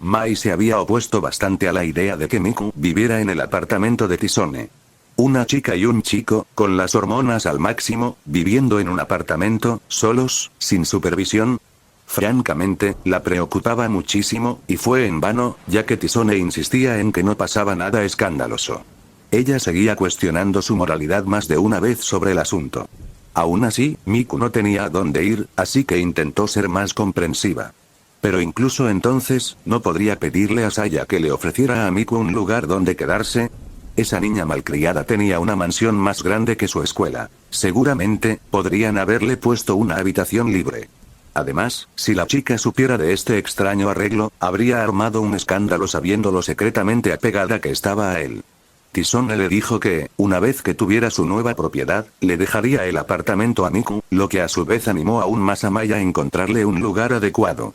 Mai se había opuesto bastante a la idea de que Miku viviera en el apartamento de Tisone. Una chica y un chico, con las hormonas al máximo, viviendo en un apartamento, solos, sin supervisión. Francamente, la preocupaba muchísimo, y fue en vano, ya que Tisone insistía en que no pasaba nada escandaloso. Ella seguía cuestionando su moralidad más de una vez sobre el asunto. Aún así, Miku no tenía a dónde ir, así que intentó ser más comprensiva. Pero incluso entonces, ¿no podría pedirle a Saya que le ofreciera a Miku un lugar donde quedarse? Esa niña malcriada tenía una mansión más grande que su escuela. Seguramente, podrían haberle puesto una habitación libre. Además, si la chica supiera de este extraño arreglo, habría armado un escándalo sabiendo secretamente apegada que estaba a él. Tisone le dijo que, una vez que tuviera su nueva propiedad, le dejaría el apartamento a Miku, lo que a su vez animó aún más a Mai a encontrarle un lugar adecuado.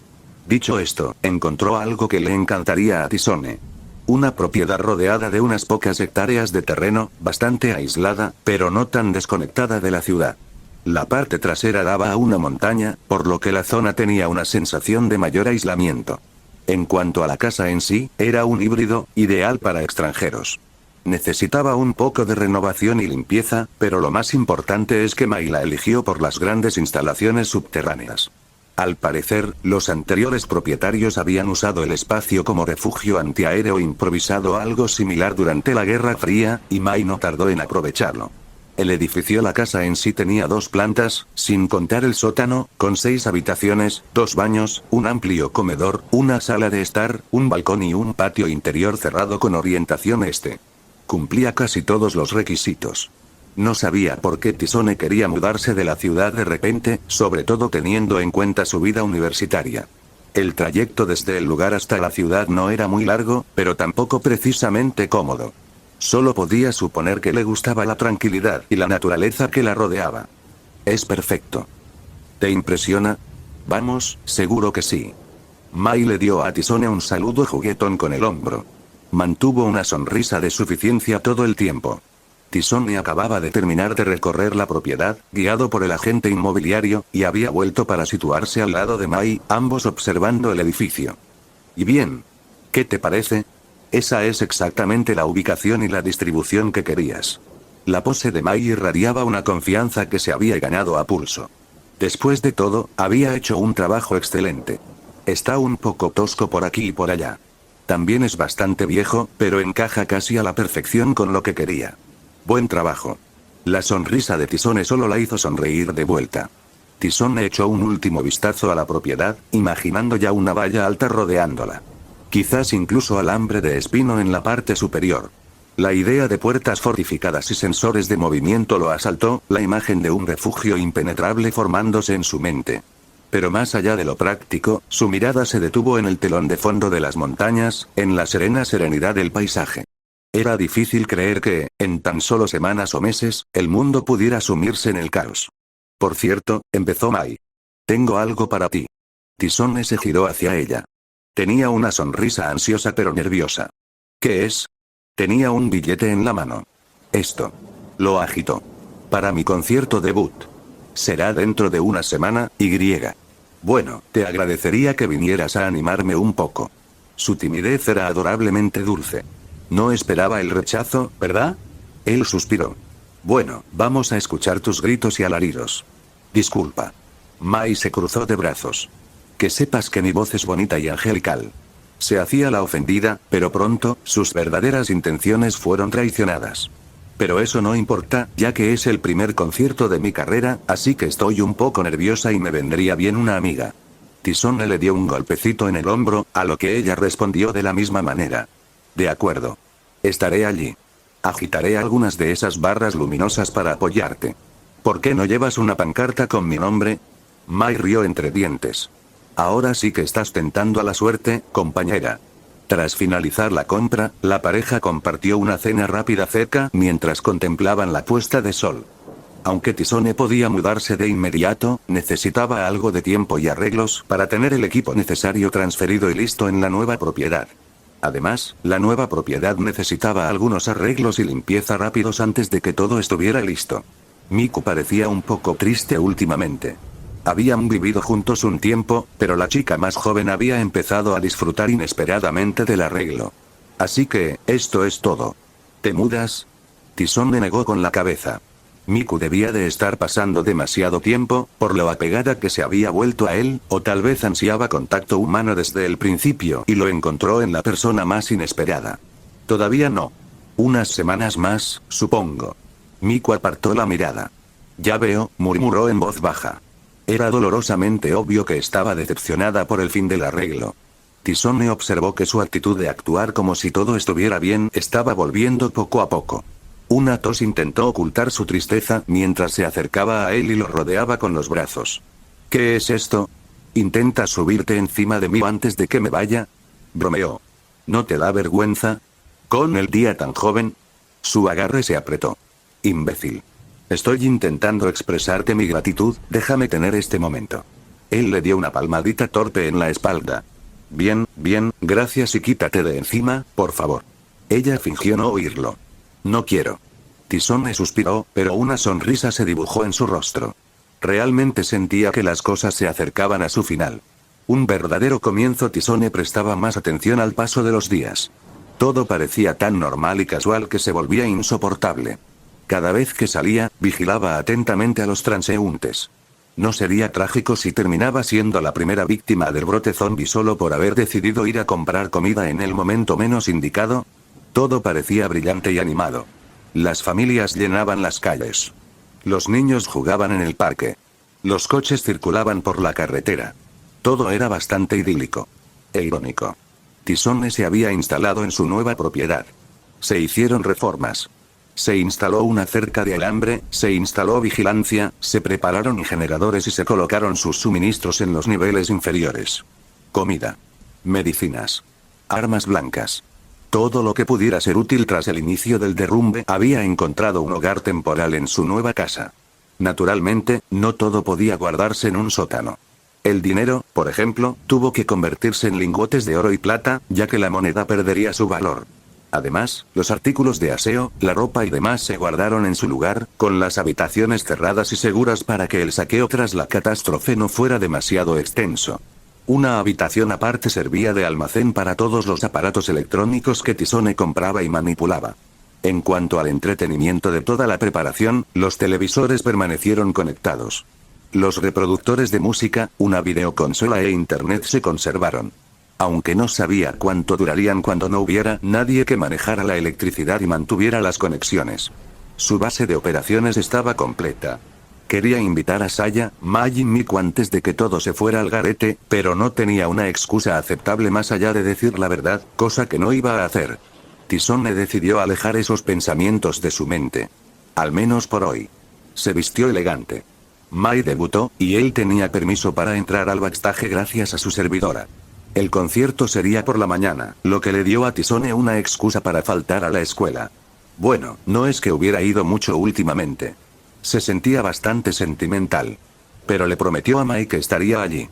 Dicho esto, encontró algo que le encantaría a Tisone. Una propiedad rodeada de unas pocas hectáreas de terreno, bastante aislada, pero no tan desconectada de la ciudad. La parte trasera daba a una montaña, por lo que la zona tenía una sensación de mayor aislamiento. En cuanto a la casa en sí, era un híbrido, ideal para extranjeros. Necesitaba un poco de renovación y limpieza, pero lo más importante es que Mai la eligió por las grandes instalaciones subterráneas. Al parecer, los anteriores propietarios habían usado el espacio como refugio antiaéreo improvisado, algo similar durante la Guerra Fría, y Mai no tardó en aprovecharlo. El edificio, la casa en sí, tenía 2 plantas, sin contar el sótano, con 6 habitaciones, 2 baños, un amplio comedor, una sala de estar, un balcón y un patio interior cerrado con orientación este. Cumplía casi todos los requisitos. No sabía por qué Tisone quería mudarse de la ciudad de repente, sobre todo teniendo en cuenta su vida universitaria. El trayecto desde el lugar hasta la ciudad no era muy largo, pero tampoco precisamente cómodo. Solo podía suponer que le gustaba la tranquilidad y la naturaleza que la rodeaba. Es perfecto. ¿Te impresiona? Vamos, seguro que sí. Mai le dio a Tisone un saludo juguetón con el hombro. Mantuvo una sonrisa de suficiencia todo el tiempo. Tisone acababa de terminar de recorrer la propiedad, guiado por el agente inmobiliario, y había vuelto para situarse al lado de Mai, ambos observando el edificio. ¿Y bien? ¿Qué te parece? Esa es exactamente la ubicación y la distribución que querías. La pose de Mai irradiaba una confianza que se había ganado a pulso. Después de todo, había hecho un trabajo excelente. Está un poco tosco por aquí y por allá. También es bastante viejo, pero encaja casi a la perfección con lo que quería. Buen trabajo. La sonrisa de Tisone solo la hizo sonreír de vuelta. Tisone echó un último vistazo a la propiedad, imaginando ya una valla alta rodeándola. Quizás incluso alambre de espino en la parte superior. La idea de puertas fortificadas y sensores de movimiento lo asaltó, la imagen de un refugio impenetrable formándose en su mente. Pero más allá de lo práctico, su mirada se detuvo en el telón de fondo de las montañas, en la serena serenidad del paisaje. Era difícil creer que, en tan solo semanas o meses, el mundo pudiera sumirse en el caos. Por cierto, empezó Mai. Tengo algo para ti. Tisone se giró hacia ella. Tenía una sonrisa ansiosa pero nerviosa. ¿Qué es? Tenía un billete en la mano. Esto. Lo agitó. Para mi concierto debut. Será dentro de una semana, y. Bueno, te agradecería que vinieras a animarme un poco. Su timidez era adorablemente dulce. No esperaba el rechazo, ¿verdad? Él suspiró. Bueno, vamos a escuchar tus gritos y alaridos. Disculpa. Mai se cruzó de brazos. Que sepas que mi voz es bonita y angelical. Se hacía la ofendida, pero pronto, sus verdaderas intenciones fueron traicionadas. Pero eso no importa, ya que es el primer concierto de mi carrera, así que estoy un poco nerviosa y me vendría bien una amiga. Tisone le dio un golpecito en el hombro, a lo que ella respondió de la misma manera. De acuerdo. Estaré allí. Agitaré algunas de esas barras luminosas para apoyarte. ¿Por qué no llevas una pancarta con mi nombre? Mai rió entre dientes. Ahora sí que estás tentando a la suerte, compañera. Tras finalizar la compra, la pareja compartió una cena rápida cerca mientras contemplaban la puesta de sol. Aunque Tisone podía mudarse de inmediato, necesitaba algo de tiempo y arreglos para tener el equipo necesario transferido y listo en la nueva propiedad. Además, la nueva propiedad necesitaba algunos arreglos y limpieza rápidos antes de que todo estuviera listo. Miku parecía un poco triste últimamente. Habían vivido juntos un tiempo, pero la chica más joven había empezado a disfrutar inesperadamente del arreglo. Así que, esto es todo. ¿Te mudas? Tisone negó con la cabeza. Miku debía de estar pasando demasiado tiempo, por lo apegada que se había vuelto a él, o tal vez ansiaba contacto humano desde el principio y lo encontró en la persona más inesperada. Todavía no. Unas semanas más, supongo. Miku apartó la mirada. Ya veo, murmuró en voz baja. Era dolorosamente obvio que estaba decepcionada por el fin del arreglo. Tisone observó que su actitud de actuar como si todo estuviera bien estaba volviendo poco a poco. Una tos intentó ocultar su tristeza mientras se acercaba a él y lo rodeaba con los brazos. ¿Qué es esto? ¿Intentas subirte encima de mí antes de que me vaya? Bromeó. ¿No te da vergüenza? ¿Con el día tan joven? Su agarre se apretó. Imbécil. Estoy intentando expresarte mi gratitud, déjame tener este momento. Él le dio una palmadita torpe en la espalda. Bien, gracias y quítate de encima, por favor. Ella fingió no oírlo. No quiero. Tisone suspiró, pero una sonrisa se dibujó en su rostro. Realmente sentía que las cosas se acercaban a su final. Un verdadero comienzo. Tisone prestaba más atención al paso de los días. Todo parecía tan normal y casual que se volvía insoportable. Cada vez que salía, vigilaba atentamente a los transeúntes. ¿No sería trágico si terminaba siendo la primera víctima del brote zombie solo por haber decidido ir a comprar comida en el momento menos indicado? Todo parecía brillante y animado. Las familias llenaban las calles. Los niños jugaban en el parque. Los coches circulaban por la carretera. Todo era bastante idílico. E irónico. Tisone se había instalado en su nueva propiedad. Se hicieron reformas. Se instaló una cerca de alambre, se instaló vigilancia, se prepararon generadores y se colocaron sus suministros en los niveles inferiores. Comida. Medicinas. Armas blancas. Todo lo que pudiera ser útil tras el inicio del derrumbe había encontrado un hogar temporal en su nueva casa. Naturalmente, no todo podía guardarse en un sótano. El dinero, por ejemplo, tuvo que convertirse en lingotes de oro y plata, ya que la moneda perdería su valor. Además, los artículos de aseo, la ropa y demás se guardaron en su lugar, con las habitaciones cerradas y seguras para que el saqueo tras la catástrofe no fuera demasiado extenso. Una habitación aparte servía de almacén para todos los aparatos electrónicos que Tisone compraba y manipulaba. En cuanto al entretenimiento de toda la preparación, los televisores permanecieron conectados. Los reproductores de música, una videoconsola e internet se conservaron. Aunque no sabía cuánto durarían cuando no hubiera nadie que manejara la electricidad y mantuviera las conexiones. Su base de operaciones estaba completa. Quería invitar a Saya, Mai y Miku antes de que todo se fuera al garete, pero no tenía una excusa aceptable más allá de decir la verdad, cosa que no iba a hacer. Tisone decidió alejar esos pensamientos de su mente. Al menos por hoy. Se vistió elegante. Mai debutó, y él tenía permiso para entrar al backstage gracias a su servidora. El concierto sería por la mañana, lo que le dio a Tisone una excusa para faltar a la escuela. Bueno, no es que hubiera ido mucho últimamente. Se sentía bastante sentimental. Pero le prometió a Mai que estaría allí.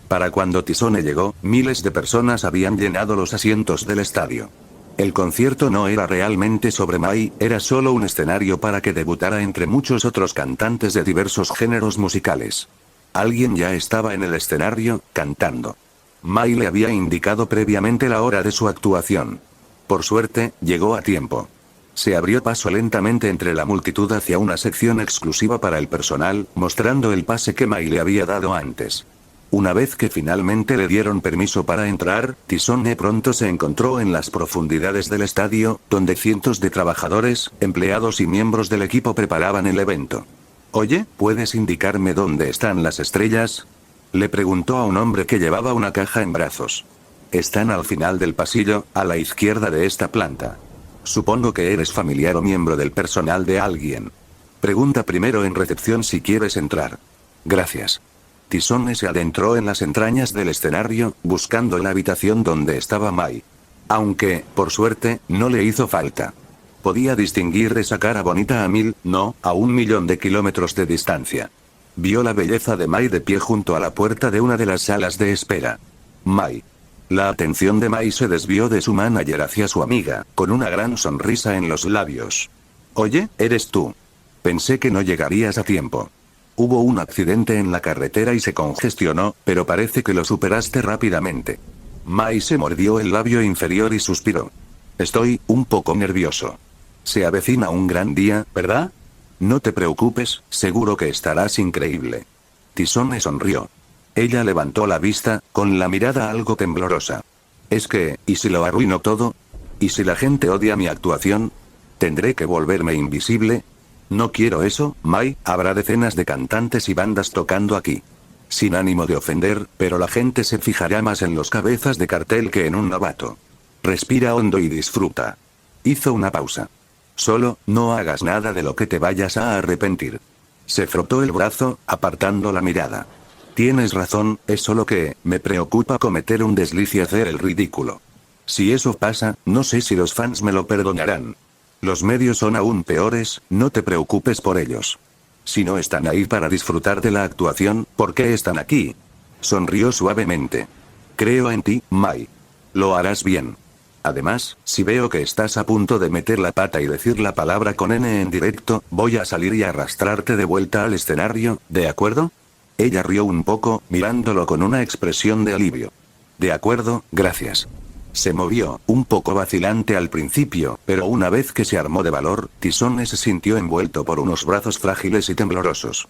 Para cuando Tisone llegó, miles de personas habían llenado los asientos del estadio. El concierto no era realmente sobre Mai, era solo un escenario para que debutara entre muchos otros cantantes de diversos géneros musicales. Alguien ya estaba en el escenario, cantando. Mai le había indicado previamente la hora de su actuación. Por suerte, llegó a tiempo. Se abrió paso lentamente entre la multitud hacia una sección exclusiva para el personal, mostrando el pase que Mai le había dado antes. Una vez que finalmente le dieron permiso para entrar, Tisone pronto se encontró en las profundidades del estadio, donde cientos de trabajadores, empleados y miembros del equipo preparaban el evento. Oye, ¿puedes indicarme dónde están las estrellas? Le preguntó a un hombre que llevaba una caja en brazos. Están al final del pasillo, a la izquierda de esta planta. Supongo que eres familiar o miembro del personal de alguien. Pregunta primero en recepción si quieres entrar. Gracias. Tisone se adentró en las entrañas del escenario, buscando la habitación donde estaba Mai. Aunque, por suerte, no le hizo falta. Podía distinguir esa cara bonita a 1000, no, a 1.000.000 de kilómetros de distancia. Vio la belleza de Mai de pie junto a la puerta de una de las salas de espera. Mai. La atención de Mai se desvió de su manager hacia su amiga, con una gran sonrisa en los labios. Oye, ¿eres tú? Pensé que no llegarías a tiempo. Hubo un accidente en la carretera y se congestionó, pero parece que lo superaste rápidamente. Mai se mordió el labio inferior y suspiró. Estoy un poco nervioso. Se avecina un gran día, ¿verdad? No te preocupes, seguro que estarás increíble. Tisone sonrió. Ella levantó la vista, con la mirada algo temblorosa. Es que, ¿y si lo arruino todo? ¿Y si la gente odia mi actuación? ¿Tendré que volverme invisible? No quiero eso, Mai, habrá decenas de cantantes y bandas tocando aquí. Sin ánimo de ofender, pero la gente se fijará más en los cabezas de cartel que en un novato. Respira hondo y disfruta. Hizo una pausa. Solo, no hagas nada de lo que te vayas a arrepentir. Se frotó el brazo, apartando la mirada. Tienes razón, es solo que, me preocupa cometer un desliz y hacer el ridículo. Si eso pasa, no sé si los fans me lo perdonarán. Los medios son aún peores, no te preocupes por ellos. Si no están ahí para disfrutar de la actuación, ¿por qué están aquí? Sonrió suavemente. Creo en ti, Mai. Lo harás bien. Además, si veo que estás a punto de meter la pata y decir la palabra con N en directo, voy a salir y arrastrarte de vuelta al escenario, ¿de acuerdo? Ella rió un poco, mirándolo con una expresión de alivio. De acuerdo, gracias. Se movió, un poco vacilante al principio, pero una vez que se armó de valor, Tisone se sintió envuelto por unos brazos frágiles y temblorosos.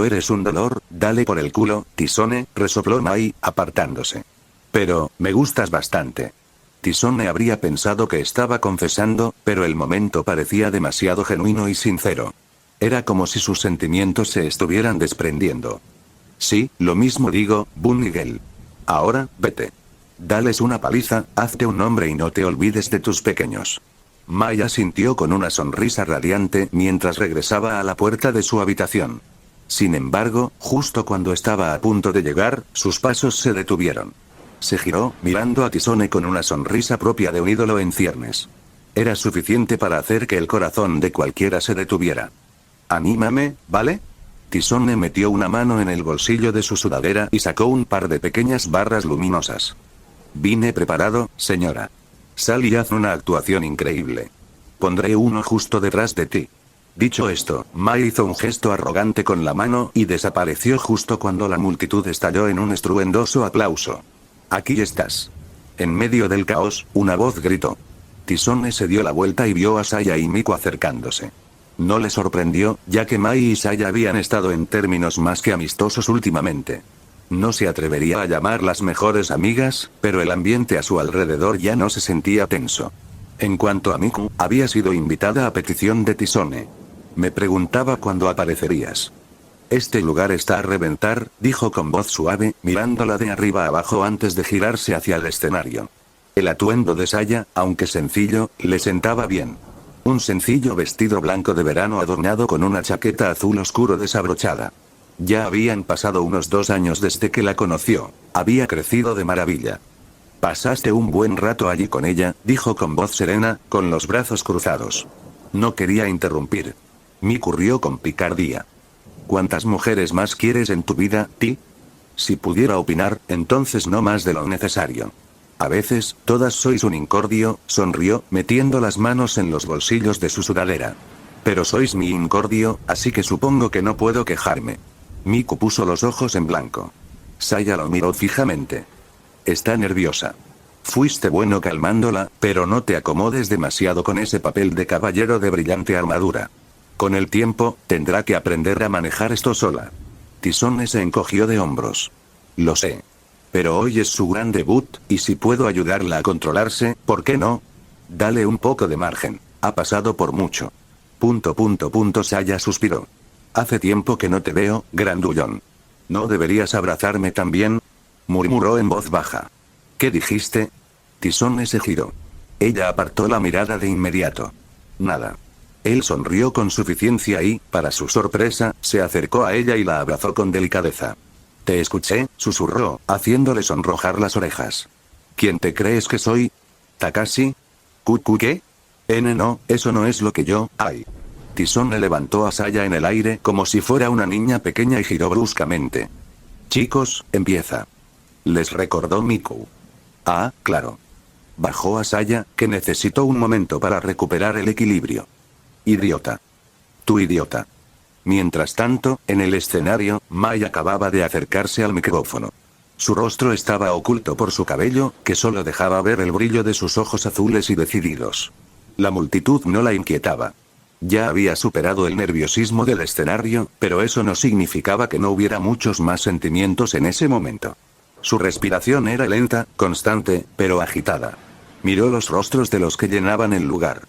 Eres un dolor, dale por el culo, Tisone, resopló Mai, apartándose. Pero, me gustas bastante. Tisone habría pensado que estaba confesando, pero el momento parecía demasiado genuino y sincero. Era como si sus sentimientos se estuvieran desprendiendo. Sí, lo mismo digo, Bunigel. Ahora, vete. Dales una paliza, hazte un hombre y no te olvides de tus pequeños. Mai asintió con una sonrisa radiante mientras regresaba a la puerta de su habitación. Sin embargo, justo cuando estaba a punto de llegar, sus pasos se detuvieron. Se giró, mirando a Tisone con una sonrisa propia de un ídolo en ciernes. Era suficiente para hacer que el corazón de cualquiera se detuviera. Anímame, ¿vale? Tisone metió una mano en el bolsillo de su sudadera y sacó un par de pequeñas barras luminosas. Vine preparado, señora. Sal y haz una actuación increíble. Pondré uno justo detrás de ti. Dicho esto, Mai hizo un gesto arrogante con la mano y desapareció justo cuando la multitud estalló en un estruendoso aplauso. Aquí estás. En medio del caos, una voz gritó. Tisone se dio la vuelta y vio a Saya y Miku acercándose. No le sorprendió, ya que Mai y Saya habían estado en términos más que amistosos últimamente. No se atrevería a llamar las mejores amigas, pero el ambiente a su alrededor ya no se sentía tenso. En cuanto a Miku, había sido invitada a petición de Tisone. Me preguntaba cuándo aparecerías. Este lugar está a reventar, dijo con voz suave, mirándola de arriba abajo antes de girarse hacia el escenario. El atuendo de Saya, aunque sencillo, le sentaba bien. Un sencillo vestido blanco de verano adornado con una chaqueta azul oscuro desabrochada. Ya habían pasado unos 2 años desde que la conoció. Había crecido de maravilla. Pasaste un buen rato allí con ella, dijo con voz serena, con los brazos cruzados. No quería interrumpir. Miku rió con picardía. ¿Cuántas mujeres más quieres en tu vida, Ti? Si pudiera opinar, entonces no más de lo necesario. A veces, todas sois un incordio, sonrió, metiendo las manos en los bolsillos de su sudadera. Pero sois mi incordio, así que supongo que no puedo quejarme. Miku puso los ojos en blanco. Saya lo miró fijamente. Está nerviosa. Fuiste bueno calmándola, pero no te acomodes demasiado con ese papel de caballero de brillante armadura. Con el tiempo, tendrá que aprender a manejar esto sola. Tisone se encogió de hombros. Lo sé. Pero hoy es su gran debut, y si puedo ayudarla a controlarse, ¿por qué no? Dale un poco de margen. Ha pasado por mucho. Saya suspiró. Hace tiempo que no te veo, grandullón. ¿No deberías abrazarme también? Murmuró en voz baja. ¿Qué dijiste? Tisone se giró. Ella apartó la mirada de inmediato. Nada. Él sonrió con suficiencia y, para su sorpresa, se acercó a ella y la abrazó con delicadeza. Te escuché, susurró, haciéndole sonrojar las orejas. ¿Quién te crees que soy? ¿Takashi? ¿Qué? No, eso no es lo que yo, ay. Tisone levantó a Saya en el aire como si fuera una niña pequeña y giró bruscamente. Chicos, empieza. Les recordó Miku. Ah, claro. Bajó a Saya, que necesitó un momento para recuperar el equilibrio. Idiota. Tú idiota. Mientras tanto, en el escenario, Mai acababa de acercarse al micrófono. Su rostro estaba oculto por su cabello, que solo dejaba ver el brillo de sus ojos azules y decididos. La multitud no la inquietaba. Ya había superado el nerviosismo del escenario, pero eso no significaba que no hubiera muchos más sentimientos en ese momento. Su respiración era lenta, constante, pero agitada. Miró los rostros de los que llenaban el lugar.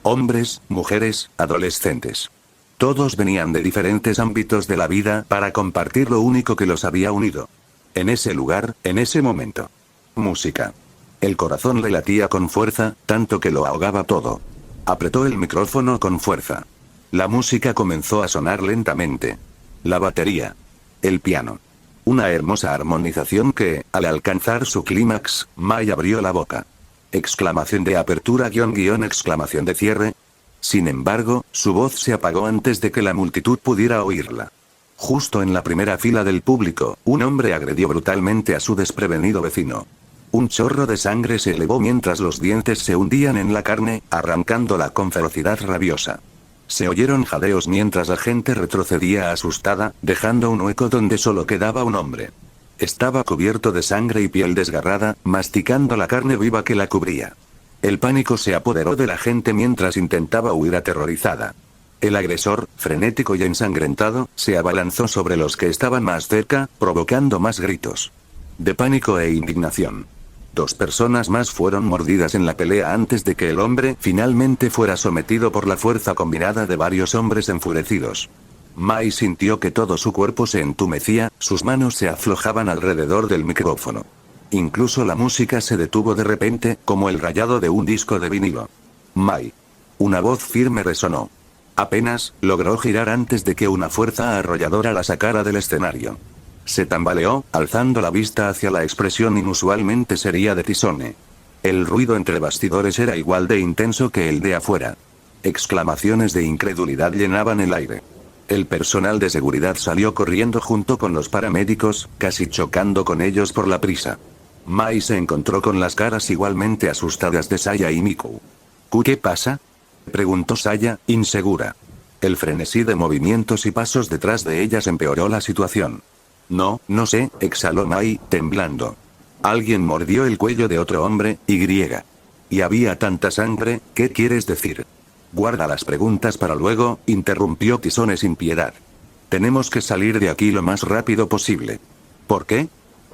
Hombres, mujeres, adolescentes. Todos venían de diferentes ámbitos de la vida para compartir lo único que los había unido. En ese lugar, en ese momento. Música. El corazón le latía con fuerza, tanto que lo ahogaba todo. Apretó el micrófono con fuerza. La música comenzó a sonar lentamente. La batería. El piano. Una hermosa armonización que, al alcanzar su clímax, Mai abrió la boca. Exclamación de apertura -- exclamación de cierre. Sin embargo, su voz se apagó antes de que la multitud pudiera oírla. Justo en la primera fila del público, un hombre agredió brutalmente a su desprevenido vecino. Un chorro de sangre se elevó mientras los dientes se hundían en la carne, arrancándola con ferocidad rabiosa. Se oyeron jadeos mientras la gente retrocedía asustada, dejando un hueco donde solo quedaba un hombre. Estaba cubierto de sangre y piel desgarrada, masticando la carne viva que la cubría. El pánico se apoderó de la gente mientras intentaba huir aterrorizada. El agresor, frenético y ensangrentado, se abalanzó sobre los que estaban más cerca, provocando más gritos de pánico e indignación. 2 personas más fueron mordidas en la pelea antes de que el hombre finalmente fuera sometido por la fuerza combinada de varios hombres enfurecidos. Mai sintió que todo su cuerpo se entumecía, sus manos se aflojaban alrededor del micrófono. Incluso la música se detuvo de repente, como el rayado de un disco de vinilo. Mai. Una voz firme resonó. Apenas logró girar antes de que una fuerza arrolladora la sacara del escenario. Se tambaleó, alzando la vista hacia la expresión inusualmente seria de Tisone. El ruido entre bastidores era igual de intenso que el de afuera. Exclamaciones de incredulidad llenaban el aire. El personal de seguridad salió corriendo junto con los paramédicos, casi chocando con ellos por la prisa. Mai se encontró con las caras igualmente asustadas de Saya y Miku. ¿Qué pasa?, preguntó Saya, insegura. El frenesí de movimientos y pasos detrás de ellas empeoró la situación. No sé, exhaló Mai, temblando. Alguien mordió el cuello de otro hombre, y había tanta sangre, ¿qué quieres decir? Guarda las preguntas para luego, interrumpió Tisone sin piedad. Tenemos que salir de aquí lo más rápido posible. ¿Por qué?,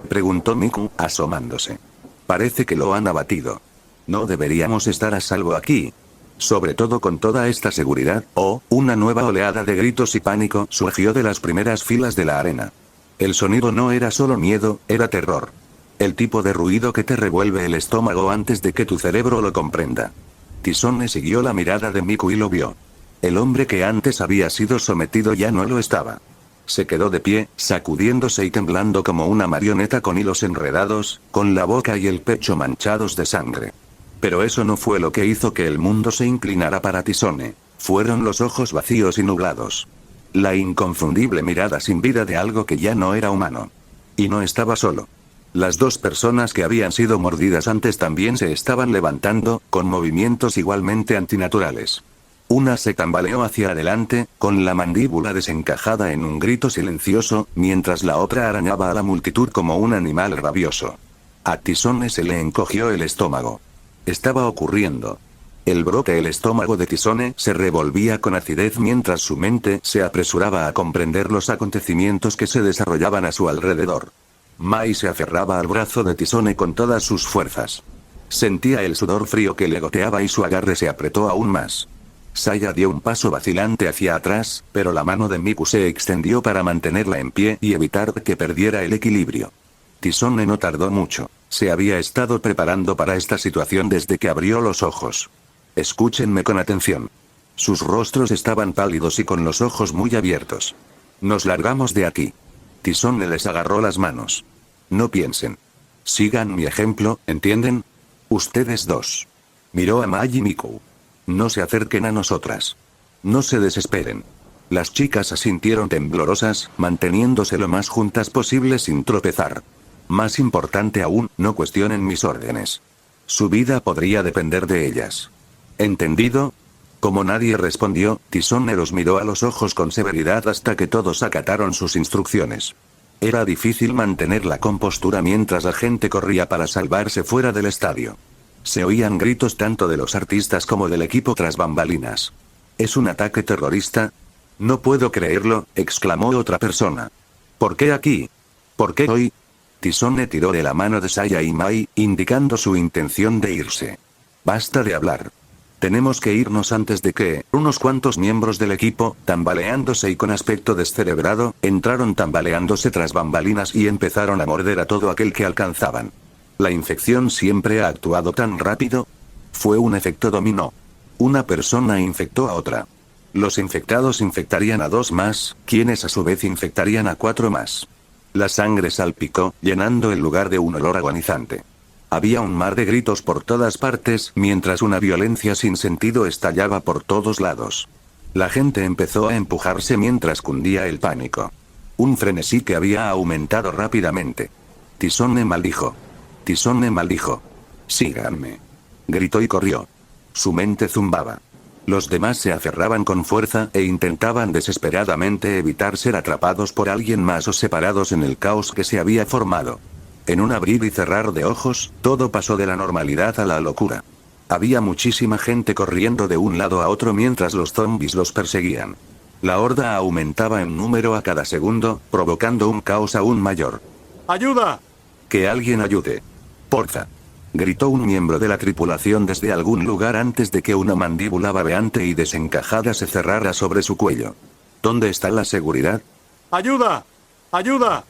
preguntó Miku, asomándose. Parece que lo han abatido. No deberíamos estar a salvo aquí. Sobre todo con toda esta seguridad, una nueva oleada de gritos y pánico surgió de las primeras filas de la arena. El sonido no era solo miedo, era terror. El tipo de ruido que te revuelve el estómago antes de que tu cerebro lo comprenda. Tisone siguió la mirada de Miku y lo vio. El hombre que antes había sido sometido ya no lo estaba. Se quedó de pie, sacudiéndose y temblando como una marioneta con hilos enredados, con la boca y el pecho manchados de sangre. Pero eso no fue lo que hizo que el mundo se inclinara para Tisone. Fueron los ojos vacíos y nublados. La inconfundible mirada sin vida de algo que ya no era humano. Y no estaba solo. Las 2 personas que habían sido mordidas antes también se estaban levantando, con movimientos igualmente antinaturales. Una se tambaleó hacia adelante, con la mandíbula desencajada en un grito silencioso, mientras la otra arañaba a la multitud como un animal rabioso. A Tisone se le encogió el estómago. Estaba ocurriendo. El estómago de Tisone se revolvía con acidez mientras su mente se apresuraba a comprender los acontecimientos que se desarrollaban a su alrededor. Mai se aferraba al brazo de Tisone con todas sus fuerzas. Sentía el sudor frío que le goteaba y su agarre se apretó aún más. Saya dio un paso vacilante hacia atrás, pero la mano de Miku se extendió para mantenerla en pie y evitar que perdiera el equilibrio. Tisone no tardó mucho. Se había estado preparando para esta situación desde que abrió los ojos. Escúchenme con atención. Sus rostros estaban pálidos y con los ojos muy abiertos. Nos largamos de aquí. Tisone les agarró las manos. No piensen. Sigan mi ejemplo, ¿entienden? Ustedes dos. Miró a Mai y Miku. No se acerquen a nosotras. No se desesperen. Las chicas asintieron temblorosas, manteniéndose lo más juntas posible sin tropezar. Más importante aún, no cuestionen mis órdenes. Su vida podría depender de ellas. ¿Entendido? Como nadie respondió, Tisone los miró a los ojos con severidad hasta que todos acataron sus instrucciones. Era difícil mantener la compostura mientras la gente corría para salvarse fuera del estadio. Se oían gritos tanto de los artistas como del equipo tras bambalinas. ¿Es un ataque terrorista? No puedo creerlo, exclamó otra persona. ¿Por qué aquí? ¿Por qué hoy? Tisone tiró de la mano de Saya y Mai, indicando su intención de irse. Basta de hablar. Tenemos que irnos antes de que, unos cuantos miembros del equipo, tambaleándose y con aspecto descerebrado, entraron tambaleándose tras bambalinas y empezaron a morder a todo aquel que alcanzaban. ¿La infección siempre ha actuado tan rápido? Fue un efecto dominó. Una persona infectó a otra. Los infectados infectarían a 2 más, quienes a su vez infectarían a 4 más. La sangre salpicó, llenando el lugar de un olor agonizante. Había un mar de gritos por todas partes, mientras una violencia sin sentido estallaba por todos lados. La gente empezó a empujarse mientras cundía el pánico. Un frenesí que había aumentado rápidamente. Tisone maldijo. Tisone maldijo. Síganme. Gritó y corrió. Su mente zumbaba. Los demás se aferraban con fuerza e intentaban desesperadamente evitar ser atrapados por alguien más o separados en el caos que se había formado. En un abrir y cerrar de ojos, todo pasó de la normalidad a la locura. Había muchísima gente corriendo de un lado a otro mientras los zombies los perseguían. La horda aumentaba en número a cada segundo, provocando un caos aún mayor. ¡Ayuda! Que alguien ayude. Porfa. Gritó un miembro de la tripulación desde algún lugar antes de que una mandíbula babeante y desencajada se cerrara sobre su cuello. ¿Dónde está la seguridad? ¡Ayuda! ¡Ayuda!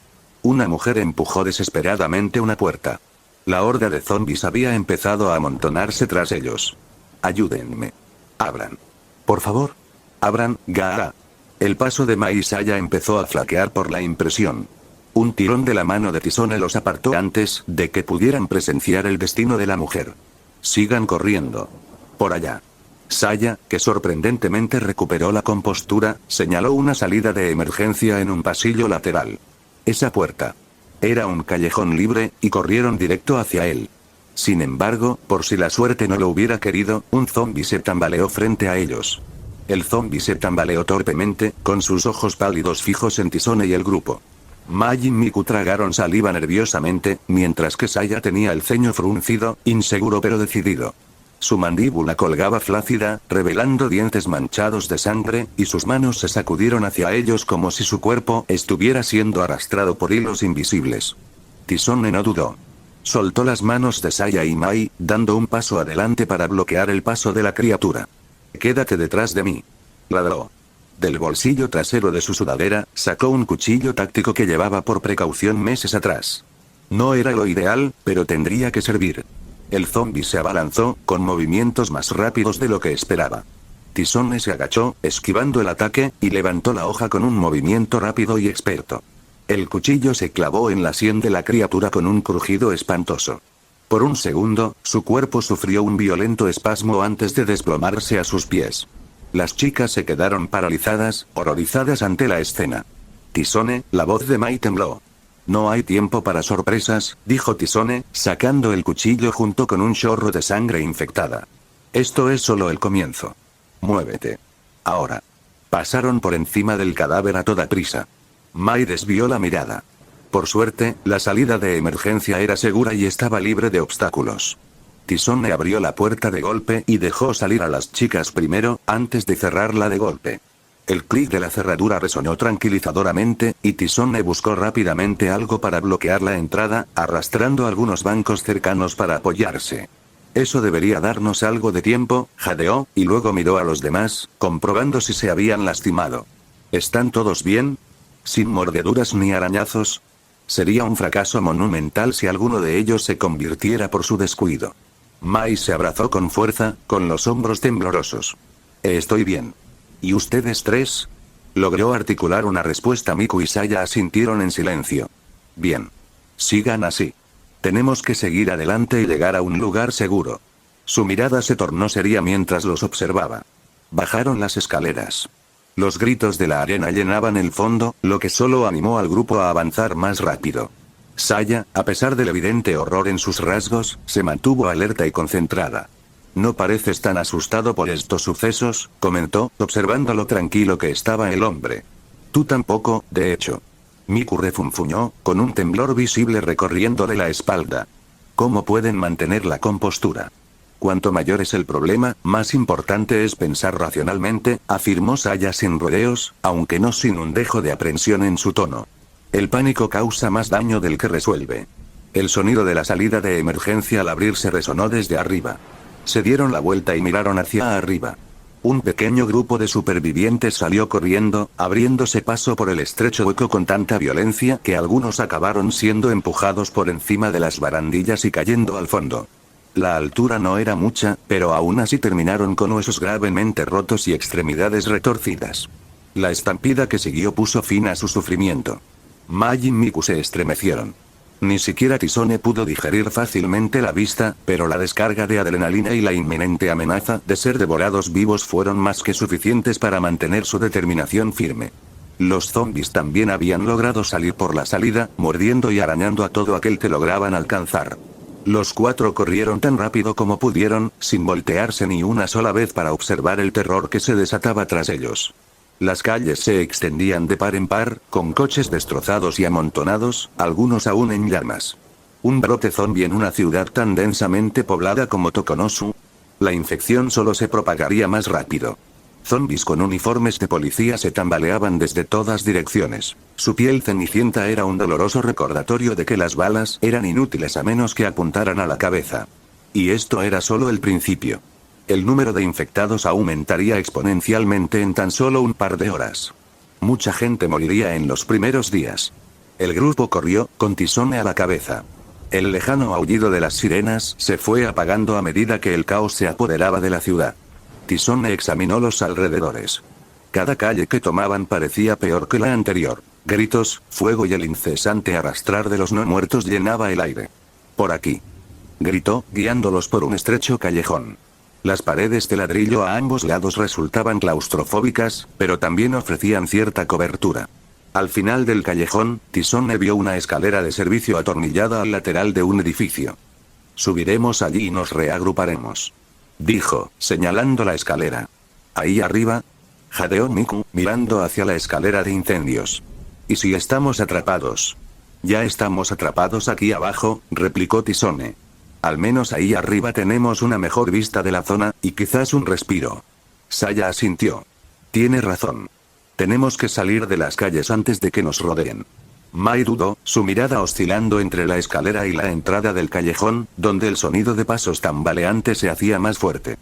Una mujer empujó desesperadamente una puerta. La horda de zombies había empezado a amontonarse tras ellos. Ayúdenme. Abran. Por favor. Abran, Gaara. El paso de Mai y Saya empezó a flaquear por la impresión. Un tirón de la mano de Tisone los apartó antes de que pudieran presenciar el destino de la mujer. Sigan corriendo. Por allá. Saya, que sorprendentemente recuperó la compostura, señaló una salida de emergencia en un pasillo lateral. Esa puerta. Era un callejón libre, y corrieron directo hacia él. Sin embargo, por si la suerte no lo hubiera querido, un zombi se tambaleó frente a ellos. El zombi se tambaleó torpemente, con sus ojos pálidos fijos en Tisone y el grupo. Mai y Miku tragaron saliva nerviosamente, mientras que Saya tenía el ceño fruncido, inseguro pero decidido. Su mandíbula colgaba flácida, revelando dientes manchados de sangre, y sus manos se sacudieron hacia ellos como si su cuerpo estuviera siendo arrastrado por hilos invisibles. Tisone no dudó. Soltó las manos de Saya y Mai, dando un paso adelante para bloquear el paso de la criatura. «Quédate detrás de mí», ladró. Del bolsillo trasero de su sudadera, sacó un cuchillo táctico que llevaba por precaución meses atrás. No era lo ideal, pero tendría que servir. El zombi se abalanzó, con movimientos más rápidos de lo que esperaba. Tisone se agachó, esquivando el ataque, y levantó la hoja con un movimiento rápido y experto. El cuchillo se clavó en la sien de la criatura con un crujido espantoso. Por un segundo, su cuerpo sufrió un violento espasmo antes de desplomarse a sus pies. Las chicas se quedaron paralizadas, horrorizadas ante la escena. Tisone, la voz de Mai tembló. «No hay tiempo para sorpresas», dijo Tisone, sacando el cuchillo junto con un chorro de sangre infectada. «Esto es solo el comienzo. Muévete. Ahora». Pasaron por encima del cadáver a toda prisa. Mai desvió la mirada. Por suerte, la salida de emergencia era segura y estaba libre de obstáculos. Tisone abrió la puerta de golpe y dejó salir a las chicas primero, antes de cerrarla de golpe. El clic de la cerradura resonó tranquilizadoramente, y Tisone buscó rápidamente algo para bloquear la entrada, arrastrando algunos bancos cercanos para apoyarse. Eso debería darnos algo de tiempo, jadeó, y luego miró a los demás, comprobando si se habían lastimado. ¿Están todos bien? ¿Sin mordeduras ni arañazos? Sería un fracaso monumental si alguno de ellos se convirtiera por su descuido. Mai se abrazó con fuerza, con los hombros temblorosos. Estoy bien. ¿Y ustedes tres? Logró articular una respuesta. Miku y Saya asintieron en silencio. Bien. Sigan así. Tenemos que seguir adelante y llegar a un lugar seguro. Su mirada se tornó seria mientras los observaba. Bajaron las escaleras. Los gritos de la arena llenaban el fondo, lo que solo animó al grupo a avanzar más rápido. Saya, a pesar del evidente horror en sus rasgos, se mantuvo alerta y concentrada. No pareces tan asustado por estos sucesos, comentó, observando lo tranquilo que estaba el hombre. Tú tampoco, de hecho. Miku refunfuñó, con un temblor visible recorriéndole la espalda. ¿Cómo pueden mantener la compostura? Cuanto mayor es el problema, más importante es pensar racionalmente, afirmó Saya sin rodeos, aunque no sin un dejo de aprensión en su tono. El pánico causa más daño del que resuelve. El sonido de la salida de emergencia al abrirse resonó desde arriba. Se dieron la vuelta y miraron hacia arriba. Un pequeño grupo de supervivientes salió corriendo, abriéndose paso por el estrecho hueco con tanta violencia que algunos acabaron siendo empujados por encima de las barandillas y cayendo al fondo. La altura no era mucha, pero aún así terminaron con huesos gravemente rotos y extremidades retorcidas. La estampida que siguió puso fin a su sufrimiento. Mai y Miku se estremecieron. Ni siquiera Tisone pudo digerir fácilmente la vista, pero la descarga de adrenalina y la inminente amenaza de ser devorados vivos fueron más que suficientes para mantener su determinación firme. Los zombies también habían logrado salir por la salida, mordiendo y arañando a todo aquel que lograban alcanzar. Los cuatro corrieron tan rápido como pudieron, sin voltearse ni una sola vez para observar el terror que se desataba tras ellos. Las calles se extendían de par en par, con coches destrozados y amontonados, algunos aún en llamas. ¿Un brote zombie en una ciudad tan densamente poblada como Tokonosu? La infección solo se propagaría más rápido. Zombies con uniformes de policía se tambaleaban desde todas direcciones. Su piel cenicienta era un doloroso recordatorio de que las balas eran inútiles a menos que apuntaran a la cabeza. Y esto era solo el principio. El número de infectados aumentaría exponencialmente en tan solo un par de horas. Mucha gente moriría en los primeros días. El grupo corrió, con Tisone a la cabeza. El lejano aullido de las sirenas se fue apagando a medida que el caos se apoderaba de la ciudad. Tisone examinó los alrededores. Cada calle que tomaban parecía peor que la anterior. Gritos, fuego y el incesante arrastrar de los no muertos llenaba el aire. Por aquí. Gritó, guiándolos por un estrecho callejón. Las paredes de ladrillo a ambos lados resultaban claustrofóbicas, pero también ofrecían cierta cobertura. Al final del callejón, Tisone vio una escalera de servicio atornillada al lateral de un edificio. Subiremos allí y nos reagruparemos. Dijo, señalando la escalera. Ahí arriba. Jadeó Miku, mirando hacia la escalera de incendios. ¿Y si estamos atrapados? Ya estamos atrapados aquí abajo, replicó Tisone. Al menos ahí arriba tenemos una mejor vista de la zona, y quizás un respiro. Saya asintió. Tiene razón. Tenemos que salir de las calles antes de que nos rodeen. Mai dudó, su mirada oscilando entre la escalera y la entrada del callejón, donde el sonido de pasos tambaleantes se hacía más fuerte.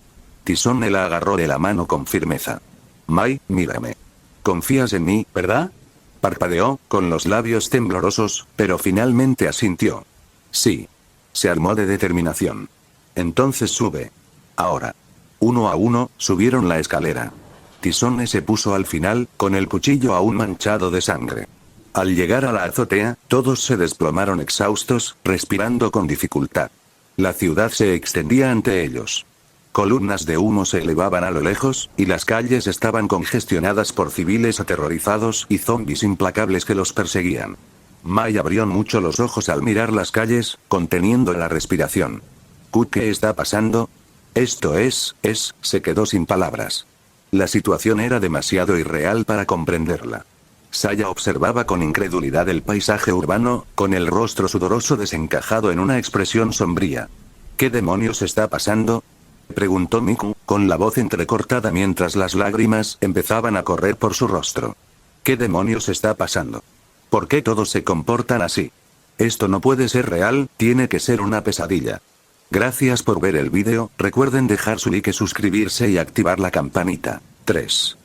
Tisone la agarró de la mano con firmeza. Mai, mírame. Confías en mí, ¿verdad? Parpadeó, con los labios temblorosos, pero finalmente asintió. Sí. Se armó de determinación. Entonces sube. Ahora. Uno a uno, subieron la escalera. Tisone se puso al final, con el cuchillo aún manchado de sangre. Al llegar a la azotea, todos se desplomaron exhaustos, respirando con dificultad. La ciudad se extendía ante ellos. Columnas de humo se elevaban a lo lejos, y las calles estaban congestionadas por civiles aterrorizados y zombies implacables que los perseguían. Mai abrió mucho los ojos al mirar las calles, conteniendo la respiración. ¿Qué está pasando? Esto se quedó sin palabras. La situación era demasiado irreal para comprenderla. Saya observaba con incredulidad el paisaje urbano, con el rostro sudoroso desencajado en una expresión sombría. ¿Qué demonios está pasando? Preguntó Miku, con la voz entrecortada mientras las lágrimas empezaban a correr por su rostro. ¿Qué demonios está pasando? ¿Por qué todos se comportan así? Esto no puede ser real, tiene que ser una pesadilla. Gracias por ver el vídeo, recuerden dejar su like, suscribirse y activar la campanita. 3.